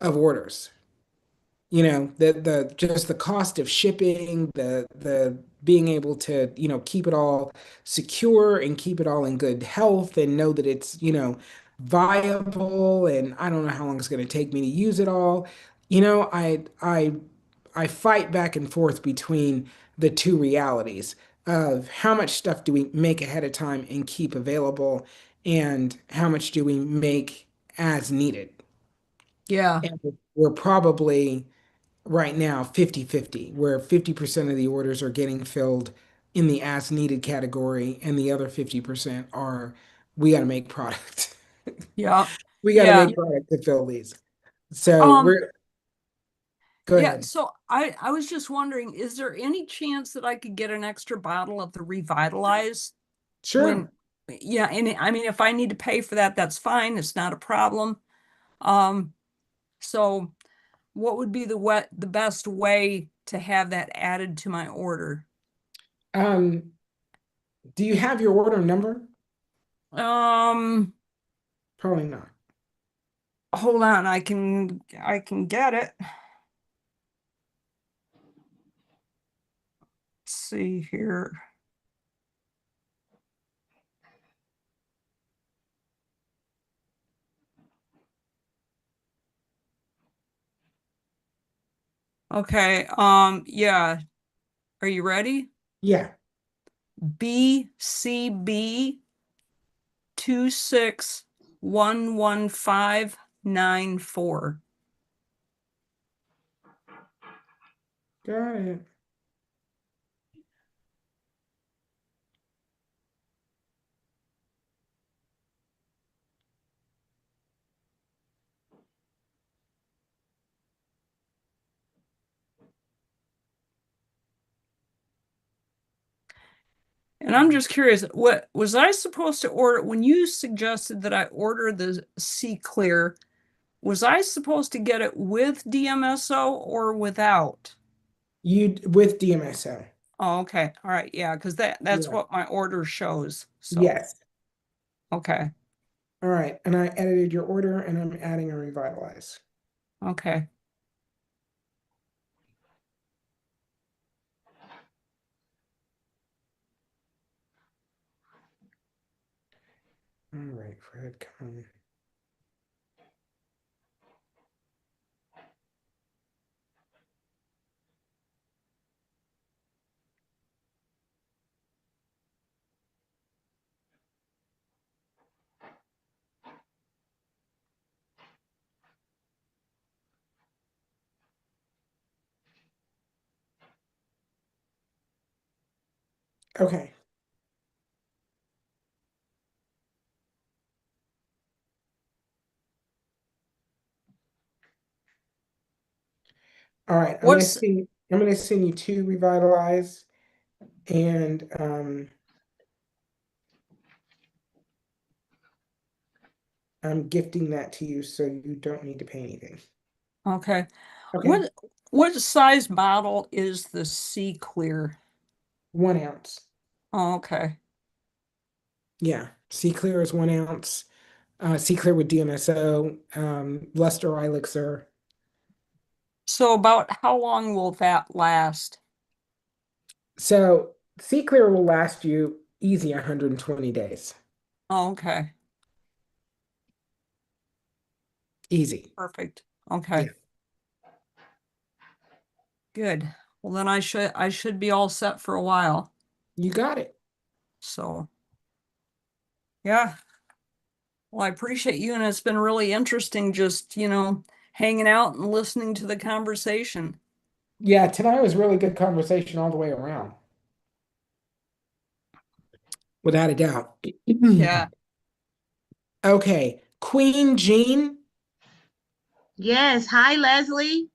of orders. The just the cost of shipping, the being able to, keep it all secure and keep it all in good health and know that it's, viable, and I don't know how long it's going to take me to use it all. I fight back and forth between the two realities of how much stuff do we make ahead of time and keep available, and how much do we make as needed. Yeah. And we're probably right now 50/50, where 50% of the orders are getting filled in the as needed category, and the other 50% are we got to make product. Yeah. We got to Yeah. make product to fill these. So Um, go yeah, ahead. so I was just wondering, is there any chance that I could get an extra bottle of the Revitalize when, Sure. yeah, and I mean, if I need to pay for that, that's fine. It's not a problem. Um, so what would be the best way to have that added to my order? Um, do you have your order number? Um, Probably not. hold on, I can get it. Let's see here. Okay, yeah. Are you ready? Yeah. BCB 2611594. Got it. And I'm just curious, what was I supposed to order when you suggested that I order the C Clear? Was I supposed to get it with DMSO or without? You with DMSO. Oh, okay. All right. Yeah, because that's Yeah. what my order shows. So, Yes. okay. All right. And I edited your order and I'm adding a Revitalize. Okay. All right, Fred, come on. Okay. All right. What's I'm gonna send you two Revitalize and I'm gifting that to you so you don't need to pay anything. okay? Okay. What size bottle is the C Clear? 1 ounce. Oh, okay. Yeah. C Clear is 1 ounce. C Clear with DMSO, Luster Elixir. So about how long will that last? So C Clear will last you easy 120 days. Oh, okay. Easy. Perfect. Yeah. Okay. Good. Well, then I should be all set for a while. You got it. So, yeah. Well, I appreciate you, and it's been really interesting just, hanging out and listening to the conversation. Yeah, tonight was really good conversation all the way around. Without a doubt. Yeah. Okay. Queen Jean. Yes. Hi, Leslie.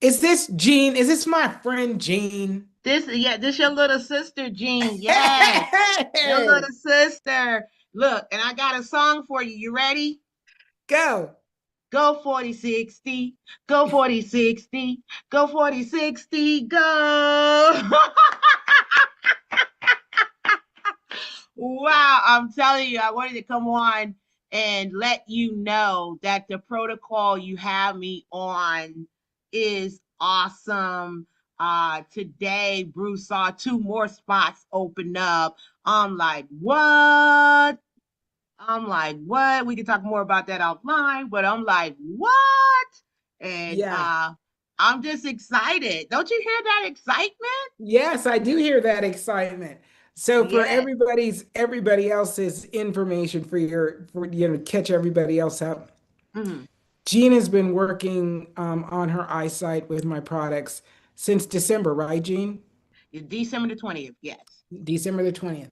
Is this Jean? Is this my friend Jean? This your little sister, Jean. Yes. Your little sister. Look, and I got a song for you. You ready? Go. Go 40-60. Go 40-60. Go 40-60. Go. Wow, I'm telling you, I wanted to come on and let you know that the protocol you have me on is awesome. Today Bruce saw two more spots open up. I'm like, what? I'm like, what? We can talk more about that offline, but I'm like, what? And Yeah. I'm just excited. Don't you hear that excitement? Yes, I do hear that excitement. So for Yes. everybody else's information for catch everybody else up. Mhm. Jean has been working on her eyesight with my products since December, right, Jean? It's December the 20th. Yes. December the 20th.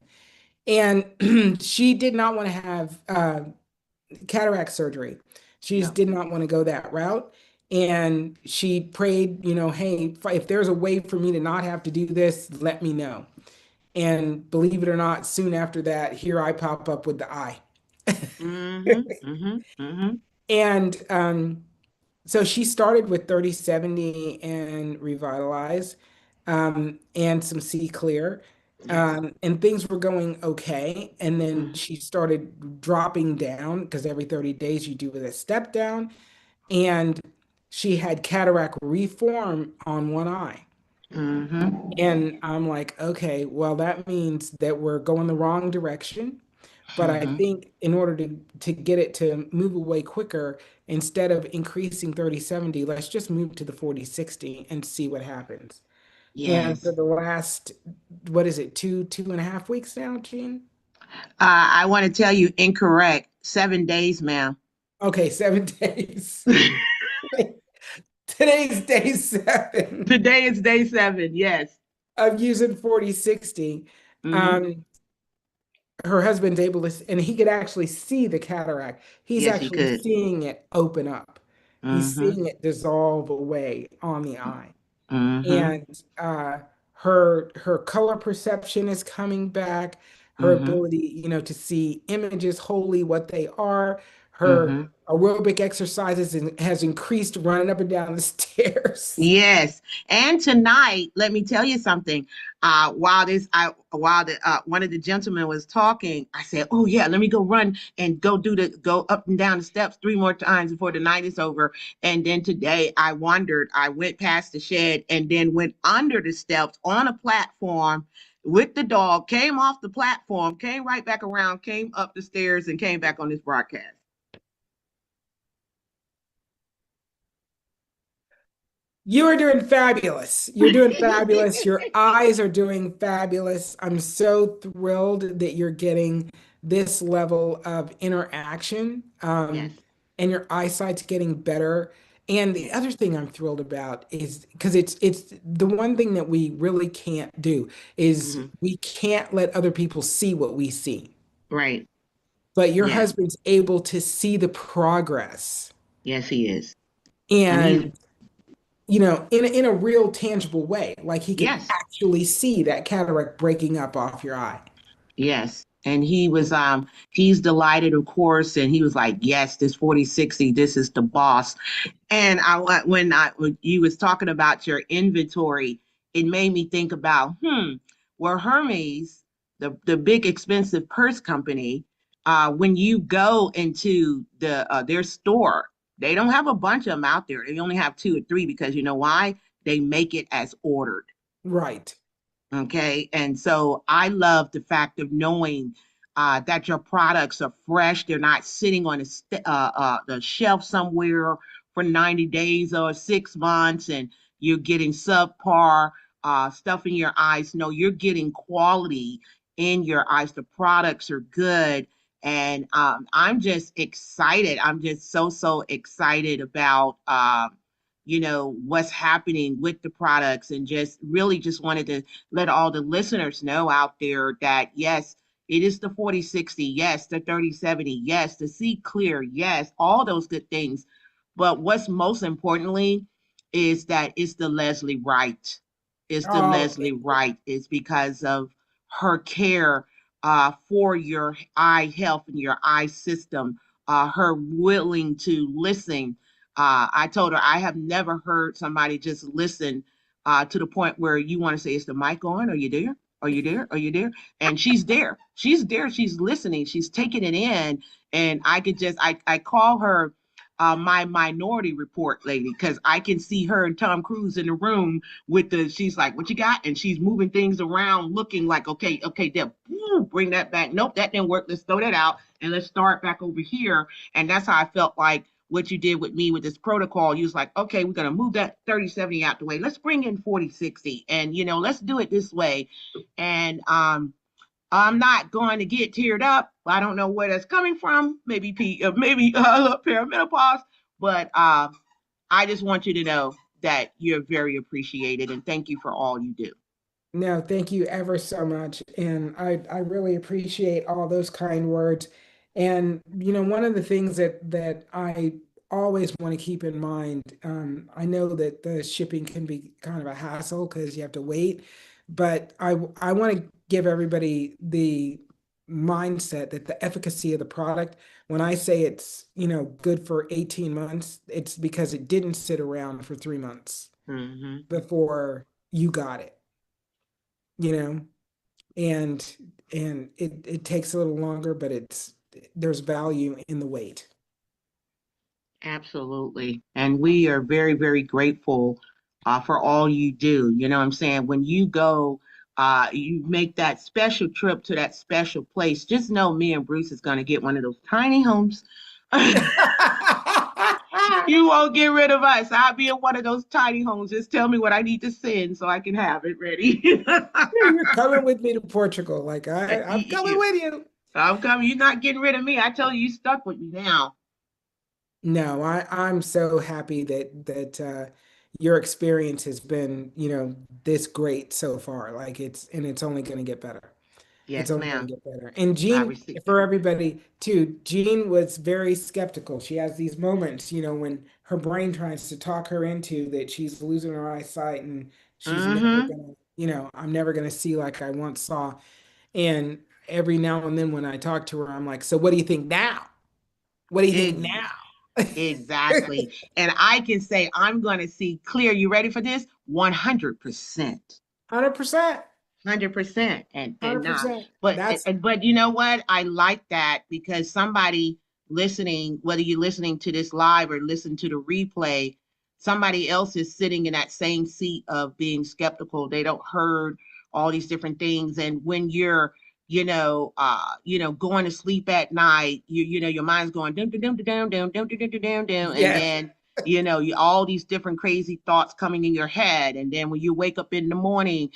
And she did not want to have cataract surgery. She just Yeah. did not want to go that route. And she prayed, hey, if there's a way for me to not have to do this, let me know. And believe it or not, soon after that, here I pop up with the eye. Mm-hmm. Mm-hmm. Mm-hmm. And so she started with 30/70 and Revitalize, and some C Clear. Yes. And things were going okay. And then Mm-hmm. she started dropping down because every 30 days you do a step down. And she had cataract reform on one eye. Mm-hmm. And I'm like, okay, well, that means that we're going the wrong direction. But I Mm-hmm. think in order to get it to move away quicker, instead of increasing 30/70, let's just move to the 40/60 and see what happens. And for Yes. the last, what is it, 2.5 weeks now, Gene? I want to tell you incorrect. 7 days, ma'am. Okay, 7 days. Today's day 7 Today is day 7. Yes. of using 40/60. Mm-hmm. Um, her husband's able to, and he could actually see the cataract. He's Yes, he actually could. seeing it open up. He's Mm-hmm. seeing it dissolve away on the eye. Mm-hmm. And her color perception is coming back, her Mm-hmm. ability, to see images wholly what they are, her Mm-hmm. aerobic exercises has increased running up and down the stairs. Yes. And tonight, let me tell you something. While the one of the gentlemen was talking, I said, "Oh yeah, let me go run and go up and down the steps 3 more times before the night is over." And then today I wandered. I went past the shed and then went under the steps on a platform with the dog, came off the platform, came right back around, came up the stairs and came back on this broadcast. You are doing fabulous. You're doing fabulous. Your eyes are doing fabulous. I'm so thrilled that you're getting this level of interaction, Yes. and your eyesight's getting better. And the Yes. other thing I'm thrilled about is because it's the one thing that we really can't do is Hmm. we can't let other people see what we see. Right. But your Yes. husband's able to see the progress. Yes, he is. And he's And in a real tangible way, like he can yes. actually see that cataract breaking up off your eye. Yes. And he's delighted, of course, and he was like, "Yes, this 4060, this is the boss." And when you was talking about your inventory, it made me think about, where Hermes, the big expensive purse company, when you go into their store, they don't have a bunch of them out there. They only have 2 or 3 because you know why? They make it as ordered. Right. Okay. And so I love the fact of knowing that your products are fresh. They're not sitting on the shelf somewhere for 90 days or 6 months and you're getting subpar stuff in your eyes. No, you're getting quality in your eyes. The products are good. And I'm just excited. I'm just so excited about, what's happening with the products and just really just wanted to let all the listeners know out there that yes, it is the 4060, yes, the 3070, yes, the see clear, yes, all those good things. But what's most importantly is that it's the Leslie Wright. It's the Oh, Leslie Wright. It's because of her care for your eye health and your eye system, her willing to listen. I told her I have never heard somebody just listen to the point where you want to say, "Is the mic on? Are you there? Are you there? Are you there?" And she's there. She's there. She's listening. She's taking it in. And I call her my Minority Report lady because I can see her and Tom Cruise in the room she's like, "What you got?" And she's moving things around, looking like, okay, Deb, bring that back. Nope, that didn't work. Let's throw that out and let's start back over here. And that's how I felt like what you did with me with this protocol. You was like, "Okay, we're gonna move that 3070 out the way. Let's bring in 4060 and let's do it this way." And I'm not going to get teared up. I don't know where that's coming from. Maybe perimenopause, but I just want you to know that you're very appreciated and thank you for all you do. no, thank you ever so much. And I really appreciate all those kind words. And one of the things that I always want to keep in mind, I know that the shipping can be kind of a hassle because you have to wait, but I want to give everybody the mindset that the efficacy of the product, when I say it's, good for 18 months, it's because it didn't sit around for 3 months Hmm. before you got it, you know, and it takes a little longer, but there's value in the wait. Absolutely. And we are very, very grateful for all you do. You know what I'm saying? When you go, you make that special trip to that special place, just know me and Bruce is going to get one of those tiny homes. You won't get rid of us. I'll be in one of those tiny homes. Just tell me what I need to send so I can have it ready. You're coming with me to Portugal. Like I'm coming with you. I'm coming. You're not getting rid of me. I tell you, you stuck with me now. No, I'm so happy that your experience has been, this great so far. Like it's only going to get better. It's Yes, only going ma'am. to get better. And I Jean, received it. for everybody too, Jean was very skeptical. She has these moments, when her brain tries to talk her into that she's losing her eyesight and she's never Mm-hmm. gonna, I'm never gonna see like I once saw. And every now and then when I talk to her, I'm like, so what do you think now? What do you think Ex- now? exactly. And I can say I'm going to see clear. You ready for this? 100%. 100%. 100%. And not 100%. but That's but you know what, I like that because somebody listening, whether you're listening to this live or listen to the replay, somebody else is sitting in that same seat of being skeptical. They don't heard all these different things, and when you're going to sleep at night, your mind's going dum dum dum dum dum dum dum dum dum dum, and yes. then all these different crazy thoughts coming in your head, and then when you wake up in the morning,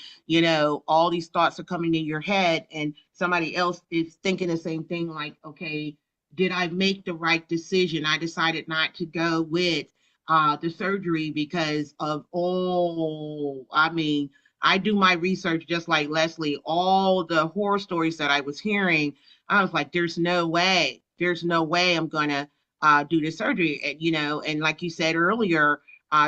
all these thoughts are coming in your head, and somebody else is thinking the same thing, like, okay, did I make the right decision? I decided not to go with the surgery because of, oh, I mean, I do my research just like Leslie. All the horror stories that I was hearing, I was like, there's no way I'm going to do the surgery. And like you said earlier,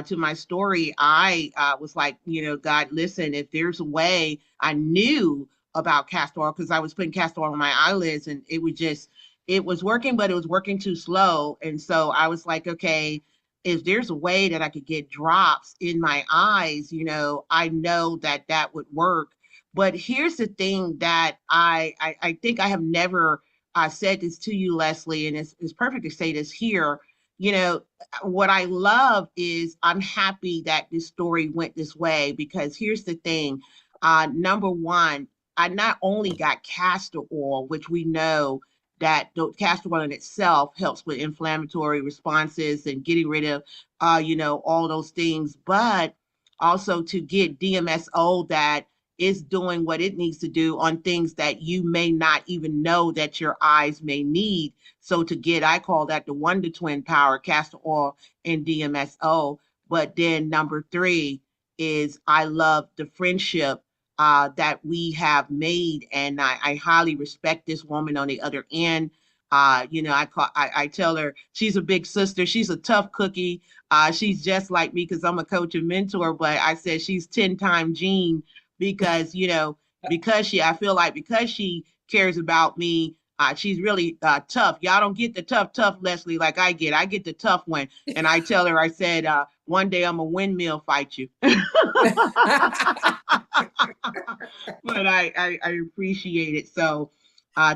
to my story, I was like, God, listen, if there's a way, I knew about castor oil because I was putting castor oil on my eyelids, and it was working, but it was working too slow. And so I was like, okay, if there's a way that I could get drops in my eyes, I know that that would work. But here's the thing that I think I have never said this to you, Leslie, and it's perfect to say this here. You know, what I love is I'm happy that this story went this way because here's the thing. Number one, I not only got castor oil, which we know that the castor oil in itself helps with inflammatory responses and getting rid of, all those things, but also to get DMSO that is doing what it needs to do on things that you may not even know that your eyes may need. So to get, I call that the Wonder Twin power, castor oil and DMSO. But then number three is I love the friendship that we have made, and I highly respect this woman on the other end. I tell her she's a big sister. She's a tough cookie. She's just like me because I'm a coach and mentor. But I said she's 10-time Jean because I feel like because she cares about me, she's really tough. Y'all don't get the tough Leslie like I get. I get the tough one. And I tell her, I said, one day I'm a windmill fight you. But I appreciate it. So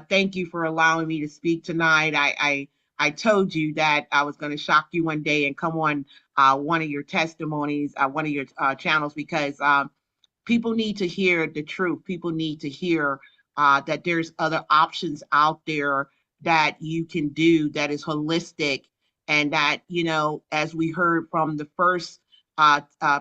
thank you for allowing me to speak tonight. I told you that I was going to shock you one day and come on one of your testimonies, one of your channels, because people need to hear the truth. People need to hear that there's other options out there that you can do that is holistic, and that, as we heard from the first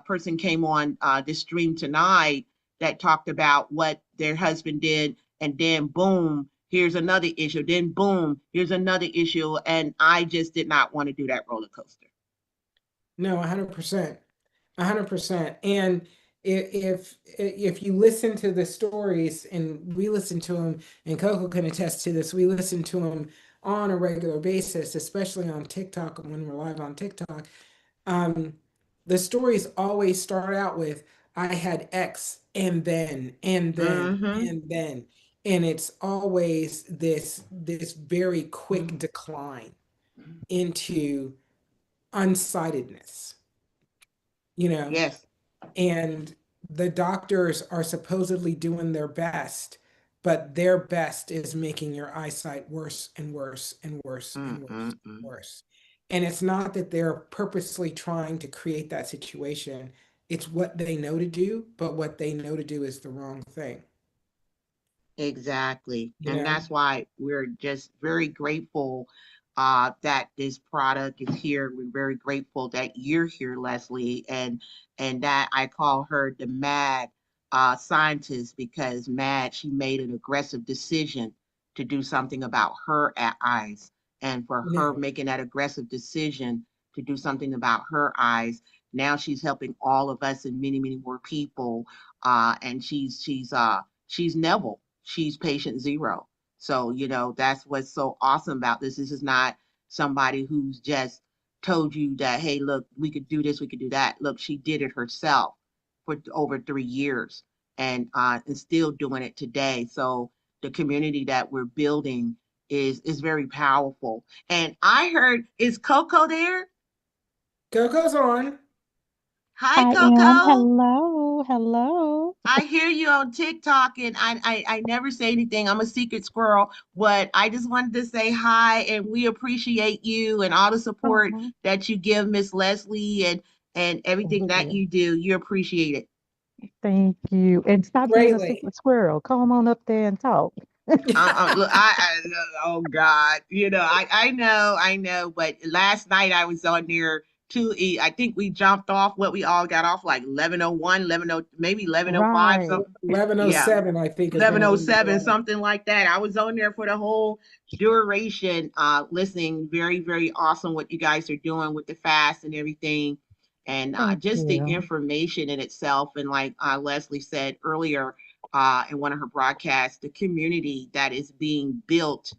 person came on this stream tonight that talked about what their husband did, and then boom, here's another issue, then boom, here's another issue, and I just did not want to do that roller coaster. No, 100%. 100%. And if you listen to the stories, and we listen to them, and Coco can attest to this, we listen to them on a regular basis, especially on TikTok when we're live on TikTok, um, the stories always start out with I had X and then and then Mm-hmm. and then. And it's always this very quick decline into unsightedness, you know, Yes. and the doctors are supposedly doing their best, but their best is making your eyesight worse and worse and worse and worse and Mm-mm-mm. worse. And it's not that they're purposely trying to create that situation. It's what they know to do, but what they know to do is the wrong thing, Exactly. you And know? that's why we're just very grateful that this product is here. We're very grateful that you're here, Leslie, and that I call her the mad scientist because mad, she made an aggressive decision to do something about her eyes. And for her No. making that aggressive decision to do something about her eyes, now she's helping all of us and many, many more people. And she's Neville. She's patient zero. So, that's what's so awesome about this. This is not somebody who's just told you that, hey, look, we could do this, we could do that. Look, she did it herself for over 3 years and still doing it today. So the community that we're building is very powerful. And I heard, is Coco there? Coco's on. Hi, I am. Coco. Hello. Hello. I hear you on TikTok and I never say anything. I'm a secret squirrel, but I just wanted to say hi and we appreciate you and all the support Oh, that you give Miss Leslie and thank everything that you. you do. You appreciate it. Thank you. And stop being a Greatly. secret squirrel. Come on up there and talk. Look, oh God, I know, but last night I was on there to eat. I think we jumped off what we all got off like 11:01, 11:00, maybe 11:05, Right. something. Yeah. 11:07, I think, is when we 11:07, were. something like that. I was on there for the whole duration, listening. Very, very awesome what you guys are doing with the fast and everything. And Thank just the you. information in itself. And like Leslie said earlier in one of her broadcasts, the community that is being built,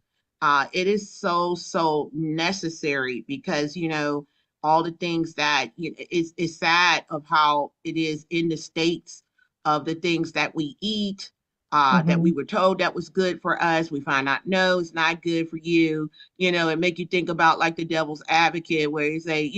it is so, so necessary because, all the things that is sad of how it is in the States of the things that we eat that we Hmm. were told that was good for us. We find out, no, it's not good for you, and make you think about like the devil's advocate, where you say,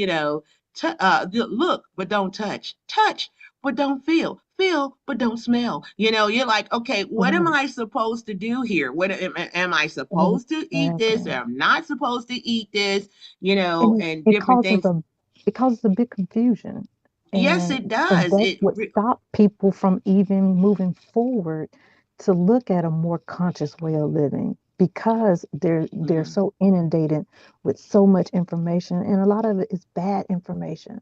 look, but don't touch, touch, but don't feel, feel, but don't smell. You're like, okay, what am Right. I supposed to do here? What am I supposed to eat this? Or Exactly. I'm not supposed to eat this, And and it different causes things. a big confusion. Yes, And it and does. that's what stopped people from even moving forward to look at a more conscious way of living because they're Mm, so inundated with so much information and a lot of it is bad information.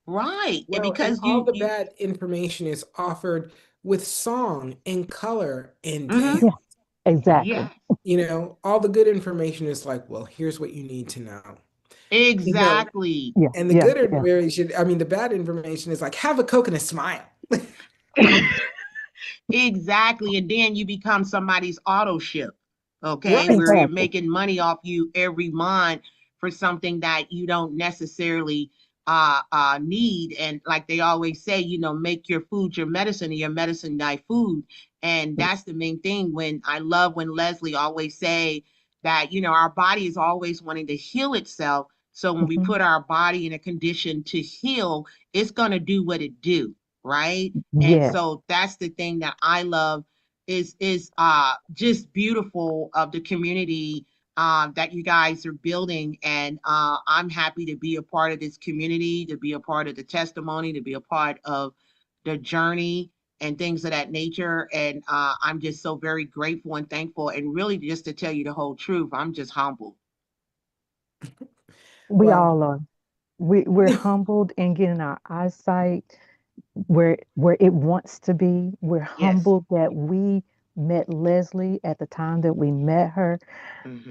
right. And Well, and because all you, the you, bad information is offered with song and color and mhm, dance. Yeah, exactly. yeah, All the good information is like, well, here's what you need to know. You know, exactly. Yeah, and the yeah, good yeah. information, I mean, the bad information is like, have a Coke and a smile. Exactly. And then you become somebody's auto ship, okay, Right. where they're Exactly. making money off you every month for something that you don't necessarily need. And like they always say, make your food your medicine and your medicine thy food. And that's the main thing. When I love when Leslie always say that, our body is always wanting to heal itself. So when we Mhm. put our body in a condition to heal, it's going to do what it do, right? And Yes. so that's the thing that I love is just beautiful of the community that you guys are building. And I'm happy to be a part of this community, to be a part of the testimony, to be a part of the journey and things of that nature. And I'm just so very grateful and thankful. And really, just to tell you the whole truth, I'm just humbled. We Well, all are. We're humbled and getting our eyesight where it wants to be. We're Yes. humbled that we met Leslie at the time that we met her.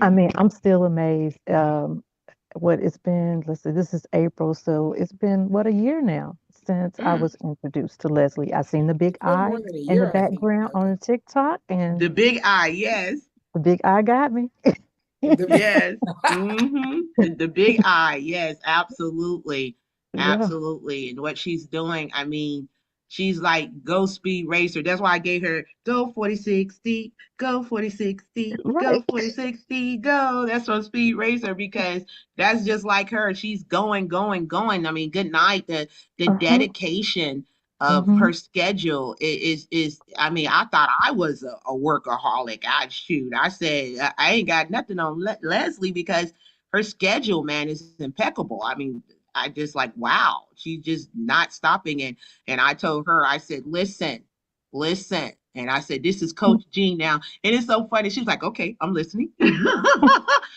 I Hmm. mean, I'm still amazed. What it's been, let's see, this is April, so it's been what, a year now since I Mm. was introduced to Leslie. I seen the big it's been more eye than a in the year, I think, background on Coco. the TikTok, and The big eye, yes. the big eye got me. Yes. The big eye. Yes, absolutely. Yeah. Absolutely. And what she's doing, I mean, she's like go speed racer. That's why I gave her go 4060, go 4060, go Right. 4060, go. That's from Speed Racer because that's just like her. She's going, going, going. I mean, good night. The Uh-huh. dedication of Mm-hmm. her schedule is I mean, I thought I was a workaholic. I said I ain't got nothing on Leslie because her schedule, man, is impeccable. I mean, I just like, wow, she's just not stopping. And I told her, I said, listen. And I said, this is Coach Jean now. And it's so funny. She was like, okay, I'm listening. And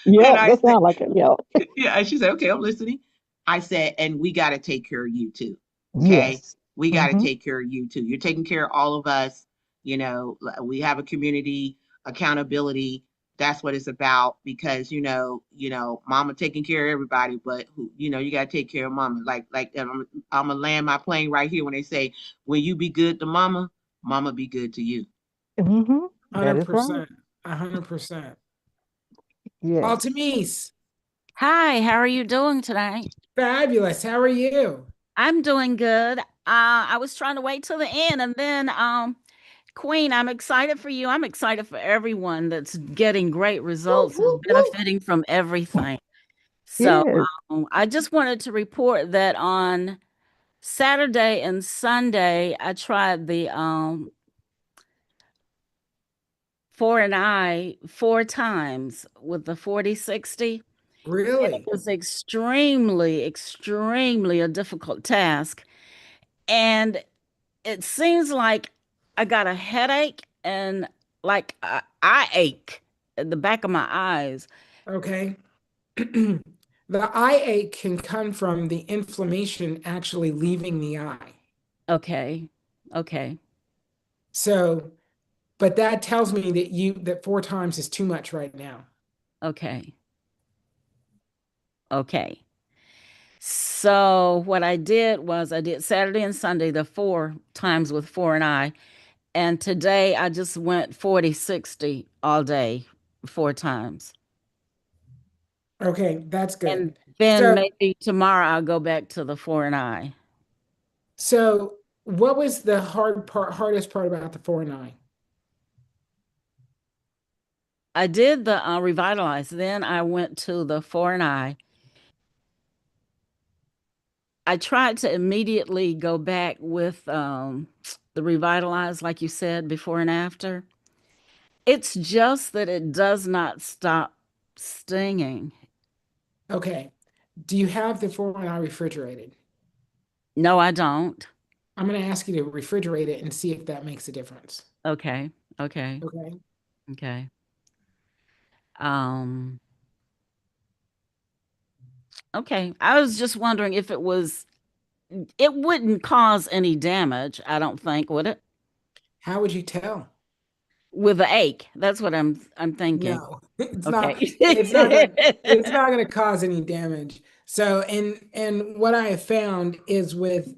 Yeah, I that said, sounds like it. Yeah. yeah. And she said, okay, I'm listening. I said, and we got to take care of you too. Okay. Yes. We got to Mm-hmm. take care of you too. You're taking care of all of us. You know, we have a community accountability. That's what it's about because mama taking care of everybody, but you got to take care of mama. I'm gonna land my plane right here when they say, when you be good to mama, mama be good to you. Mm-hmm. That is right. 100%. 100%. Yes. Altamise, Hi, how are you doing tonight? fabulous. How are you? I'm doing good. I was trying to wait till the end, and then Queen, I'm excited for you. I'm excited for everyone that's getting great Woo, results and woo, woo. benefiting from everything. So Yes. I just wanted to report that on Saturday and Sunday, I tried the four and I 4 times with the 40/60. And it Really? was extremely, extremely a difficult task. And it seems like I got a headache and like eye ache at the back of my eyes. Okay. The eye ache can come from the inflammation actually leaving the eye. Okay. Okay. So, but that tells me that 4 times is too much right now. Okay. Okay. So what I did was I did Saturday and Sunday, the 4 times with four and I. And today I just went 40/60 all day, 4 times. Okay, that's good. And then So, maybe tomorrow I'll go back to the four and I. so what was the hardest part about the 4 and I? I did the revitalize. Then I went to the four and I tried to immediately go back with the revitalize, like you said, before and after. It's just that it does not stop stinging. Okay. Do you have the 4 and I refrigerated? No, I don't. I'm going to ask you to refrigerate it and see if that makes a difference. Okay. Okay. Okay. Okay. Um, okay. I was just wondering if it wouldn't cause any damage, I don't think, would it? How would you tell? With the ache. That's what I'm thinking. No, it's not. Okay. It's not going to cause any damage. So, and what I have found is with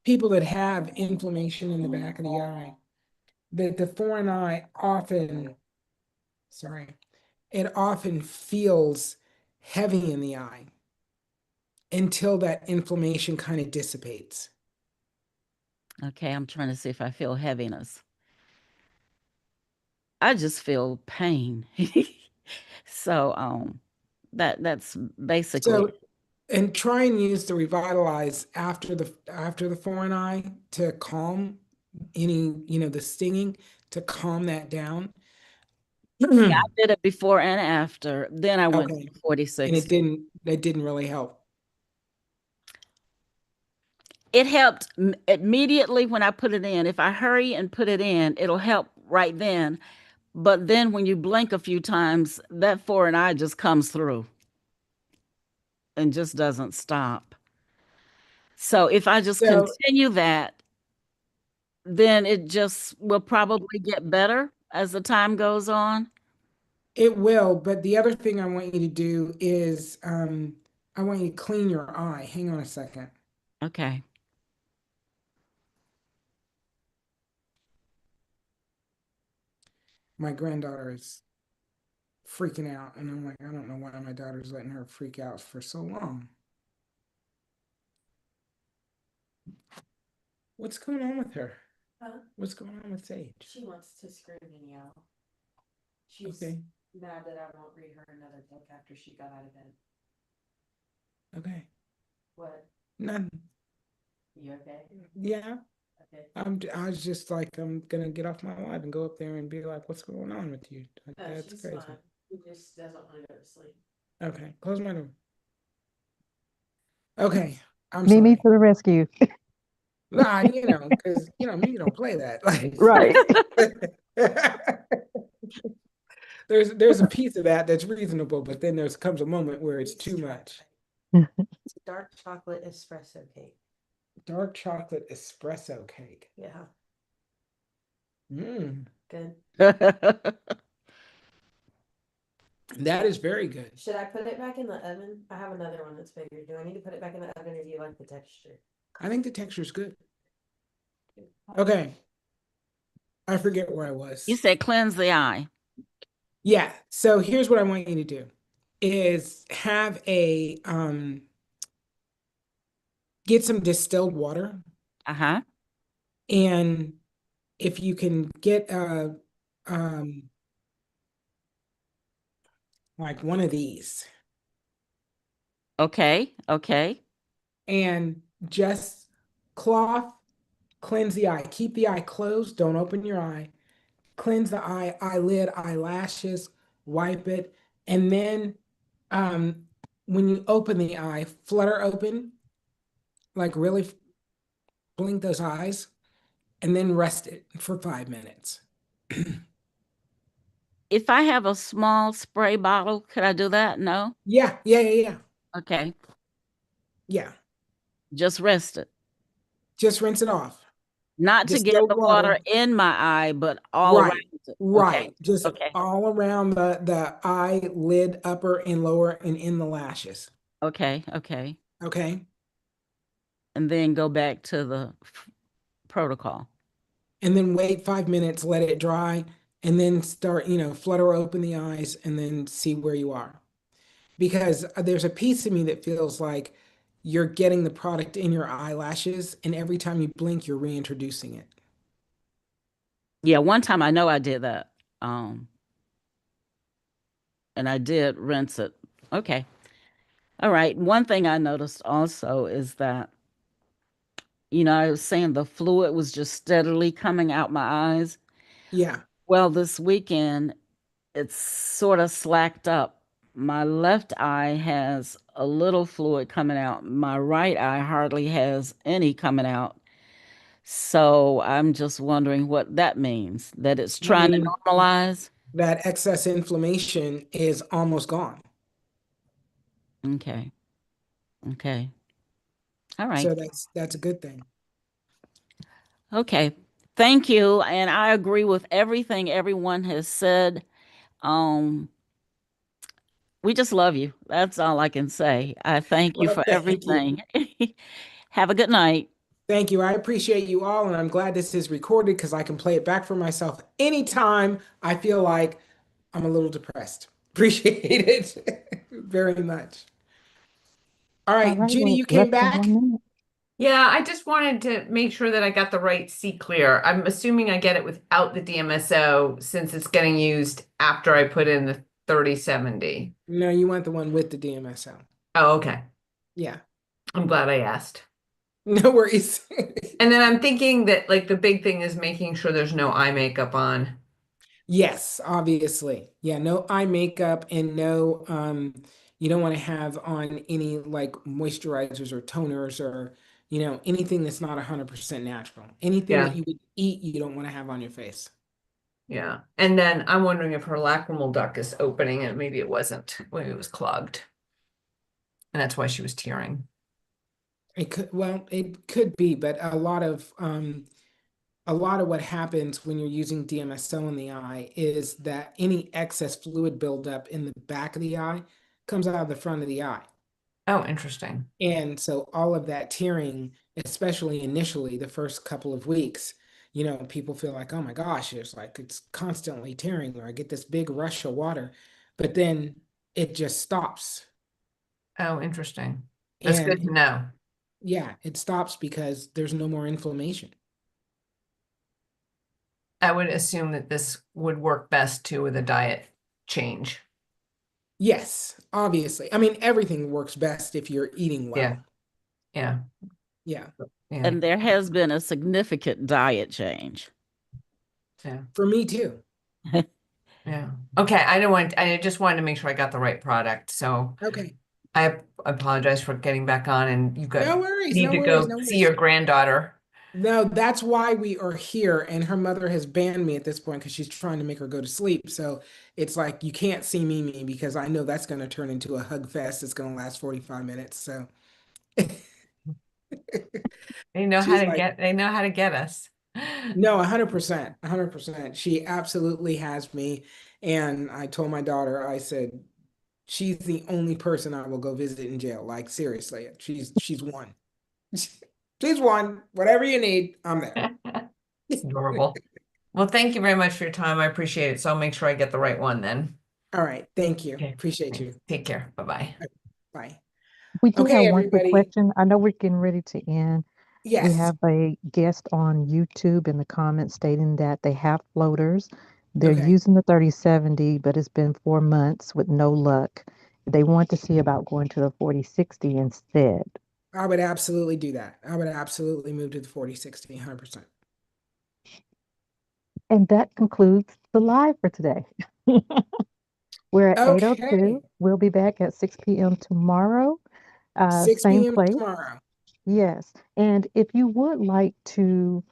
people that have inflammation in the back of the eye, that the 4 and I often, sorry, it often feels heavy in the eye until that inflammation kind of dissipates. Okay, I'm trying to see if I feel heaviness. I just feel pain. So that's basically So, and try and use the revitalize after the 4 and I to calm any, the stinging, to calm that down. I did it before and after. Then I went Okay. to 40 And 60. that didn't really help. It helped immediately when I put it in. If I hurry and put it in, it'll help right then. But then when you blink a few times, that four and I just comes through and just doesn't stop. So if I just So continue that, then it just will probably get better as the time goes on. it will, but the other thing I want you to do is I want you to clean your eye. Hang on a second. Okay. My granddaughter is freaking out. And I'm like, I don't know why my daughter's letting her freak out for so long. What's going on with her? Huh? What's going on with Sage? She wants to scream me out. She's Okay. mad that I won't read her another book after she got out of bed. Okay. What? None. You okay? Yeah. Okay. I was just like, I'm gonna get off my live and go up there and be like, what's going on with you? Like, that's She's crazy. fine. She just doesn't want to go to sleep. Okay, close my door. Okay, I'm Mimi sorry. to the rescue. Nah, because me, you don't play that. Like, Right. there's a piece of that that's reasonable, but then there comes a moment where it's too much. It's dark chocolate espresso cake. Dark chocolate espresso cake. Yeah. Mm, Good. that is very good. Should I put it back in the oven? I have another one that's bigger. Do I need to put it back in the oven, or do you like the texture? I think the texture is good. Okay. I forget where I was. You said cleanse the eye. Yeah. So here's what I want you to do is have get some distilled water, Uh-huh. and if you can get like one of these, Okay. Okay. and just cleanse the eye. Keep the eye closed, don't open your eye. Cleanse the eye, eyelid, eyelashes, wipe it, and then um when you open the eye, flutter open, like really blink those eyes, and then rest it for 5 minutes. If I have a small spray bottle, could I do that? No? Yeah. Okay. Yeah. Just rest it. Just rinse it off. Not to get Distilled the water water. in my eye, but all Right. around it. Right. Okay. Just Okay. all around the eyelid, upper and lower, and in the lashes. Okay. Okay. Okay. And then go back to the protocol. And then wait 5 minutes, let it dry, and then start, flutter open the eyes and then see where you are. Because there's a piece of me that feels like you're getting the product in your eyelashes, and every time you blink, you're reintroducing it. Yeah, one time I know I did that. And I did rinse it. Okay. All right. One thing I noticed also is that, I was saying the fluid was just steadily coming out my eyes. Yeah. Well, this weekend, it's sort of slacked up. My left eye has a little fluid coming out. My right eye hardly has any coming out. So I'm just wondering what that means, that it's That trying to means normalize. that excess inflammation is almost gone. Okay. Okay. All right. So that's a good thing. Okay. Thank you. And I agree with everything everyone has said. Um, we just love you. That's all I can say. I thank you Well, for thank you. everything. Have a good night. Thank you. I appreciate you all, and I'm glad this is recorded because I can play it back for myself anytime I feel like I'm a little depressed. Appreciate it very much. All All right, right, Judy, well, you less came than back? 1 minute. Yeah, I just wanted to make sure that I got the right C clear. I'm assuming I get it without the DMSO since it's getting used after I put in the 3070. No, you want the one with the DMSO. Oh, okay. Yeah. I'm glad I asked. No worries. And then I'm thinking that like the big thing is making sure there's no eye makeup on. Yes, obviously. Yeah, no eye makeup and no you don't want to have on any like moisturizers or toners or anything that's not 100% natural. Anything that Yeah. you would eat, you don't want to have on your face. Yeah. And then I'm wondering if her lacrimal duct is opening and maybe it wasn't. Maybe it was clogged. And that's why she was tearing. It could be, but a lot of what happens when you're using DMSO in the eye is that any excess fluid buildup in the back of the eye comes out of the front of the eye. Oh, interesting. And so all of that tearing, especially initially the first couple of weeks, people feel like, oh my gosh, it's constantly tearing, or I get this big rush of water. but then it just stops. Oh, interesting. That's good to And know. yeah, it stops because there's no more inflammation. I would assume that this would work best too with a diet change. Yes, obviously. I mean, everything works best if you're eating well. Yeah. Yeah. Yeah. Yeah. And there has been a significant diet change. Yeah. For me too. Yeah. Okay. I just wanted to make sure I got the right product. So Okay. I apologize for getting back on, and you No worries, need no to worries, go no see worries. your granddaughter. No, that's why we are here. And her mother has banned me at this point because she's trying to make her go to sleep. So it's like you can't see Mimi because I know that's going to turn into a hug fest. It's going to last 45 minutes. So They know how she's to like, get us. no, 100%, 100%. She absolutely has me. And I told my daughter, I said, she's the only person I will go visit in jail. Like seriously, she's one. She's one. Whatever you need, I'm there. Adorable. Well, thank you very much for your time. I appreciate it. So I'll make sure I get the right one then. All right. Thank you. Okay. Appreciate you. Take care. Bye-bye. Bye. We do Okay, have one quick everybody. question. I know we're getting ready to end. We Yes. have a guest on YouTube in the comments stating that they have floaters. They're Okay. using the 3070, but it's been 4 months with no luck. They want to see about going to the 4060 instead. I would absolutely do that. I would absolutely move to the 4060, 100%. And that concludes the live for today. We're at Okay. 8:02. We'll be back at 6 p.m. tomorrow. 6 Same p.m. place. tomorrow. Yes. And if you would like to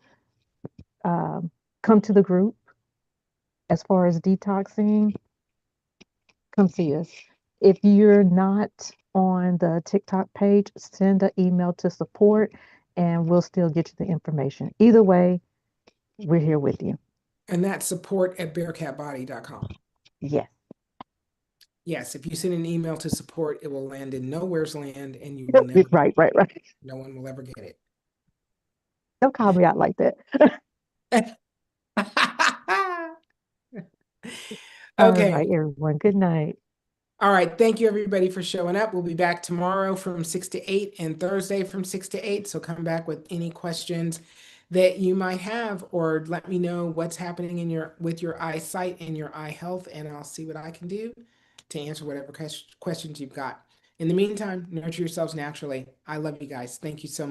come to the group as far as detoxing, come see us. If you're not on the TikTok page, send an email to support and we'll still get you the information. Either way, we're here with you. And that's support@bearcatbody.com. Yes. Yes, if you send an email to support, it will land in nowhere's land and you will never, Right. no one will ever get it. Don't call me out like that. All Okay. right, everyone. Good night. All right. Thank you, everybody, for showing up. We'll be back tomorrow from 6 to 8 and Thursday from 6 to 8. So come back with any questions that you might have, or let me know what's happening with your eyesight and your eye health, and I'll see what I can do to answer whatever questions you've got. In the meantime, nurture yourselves naturally. I love you guys. Thank you so much.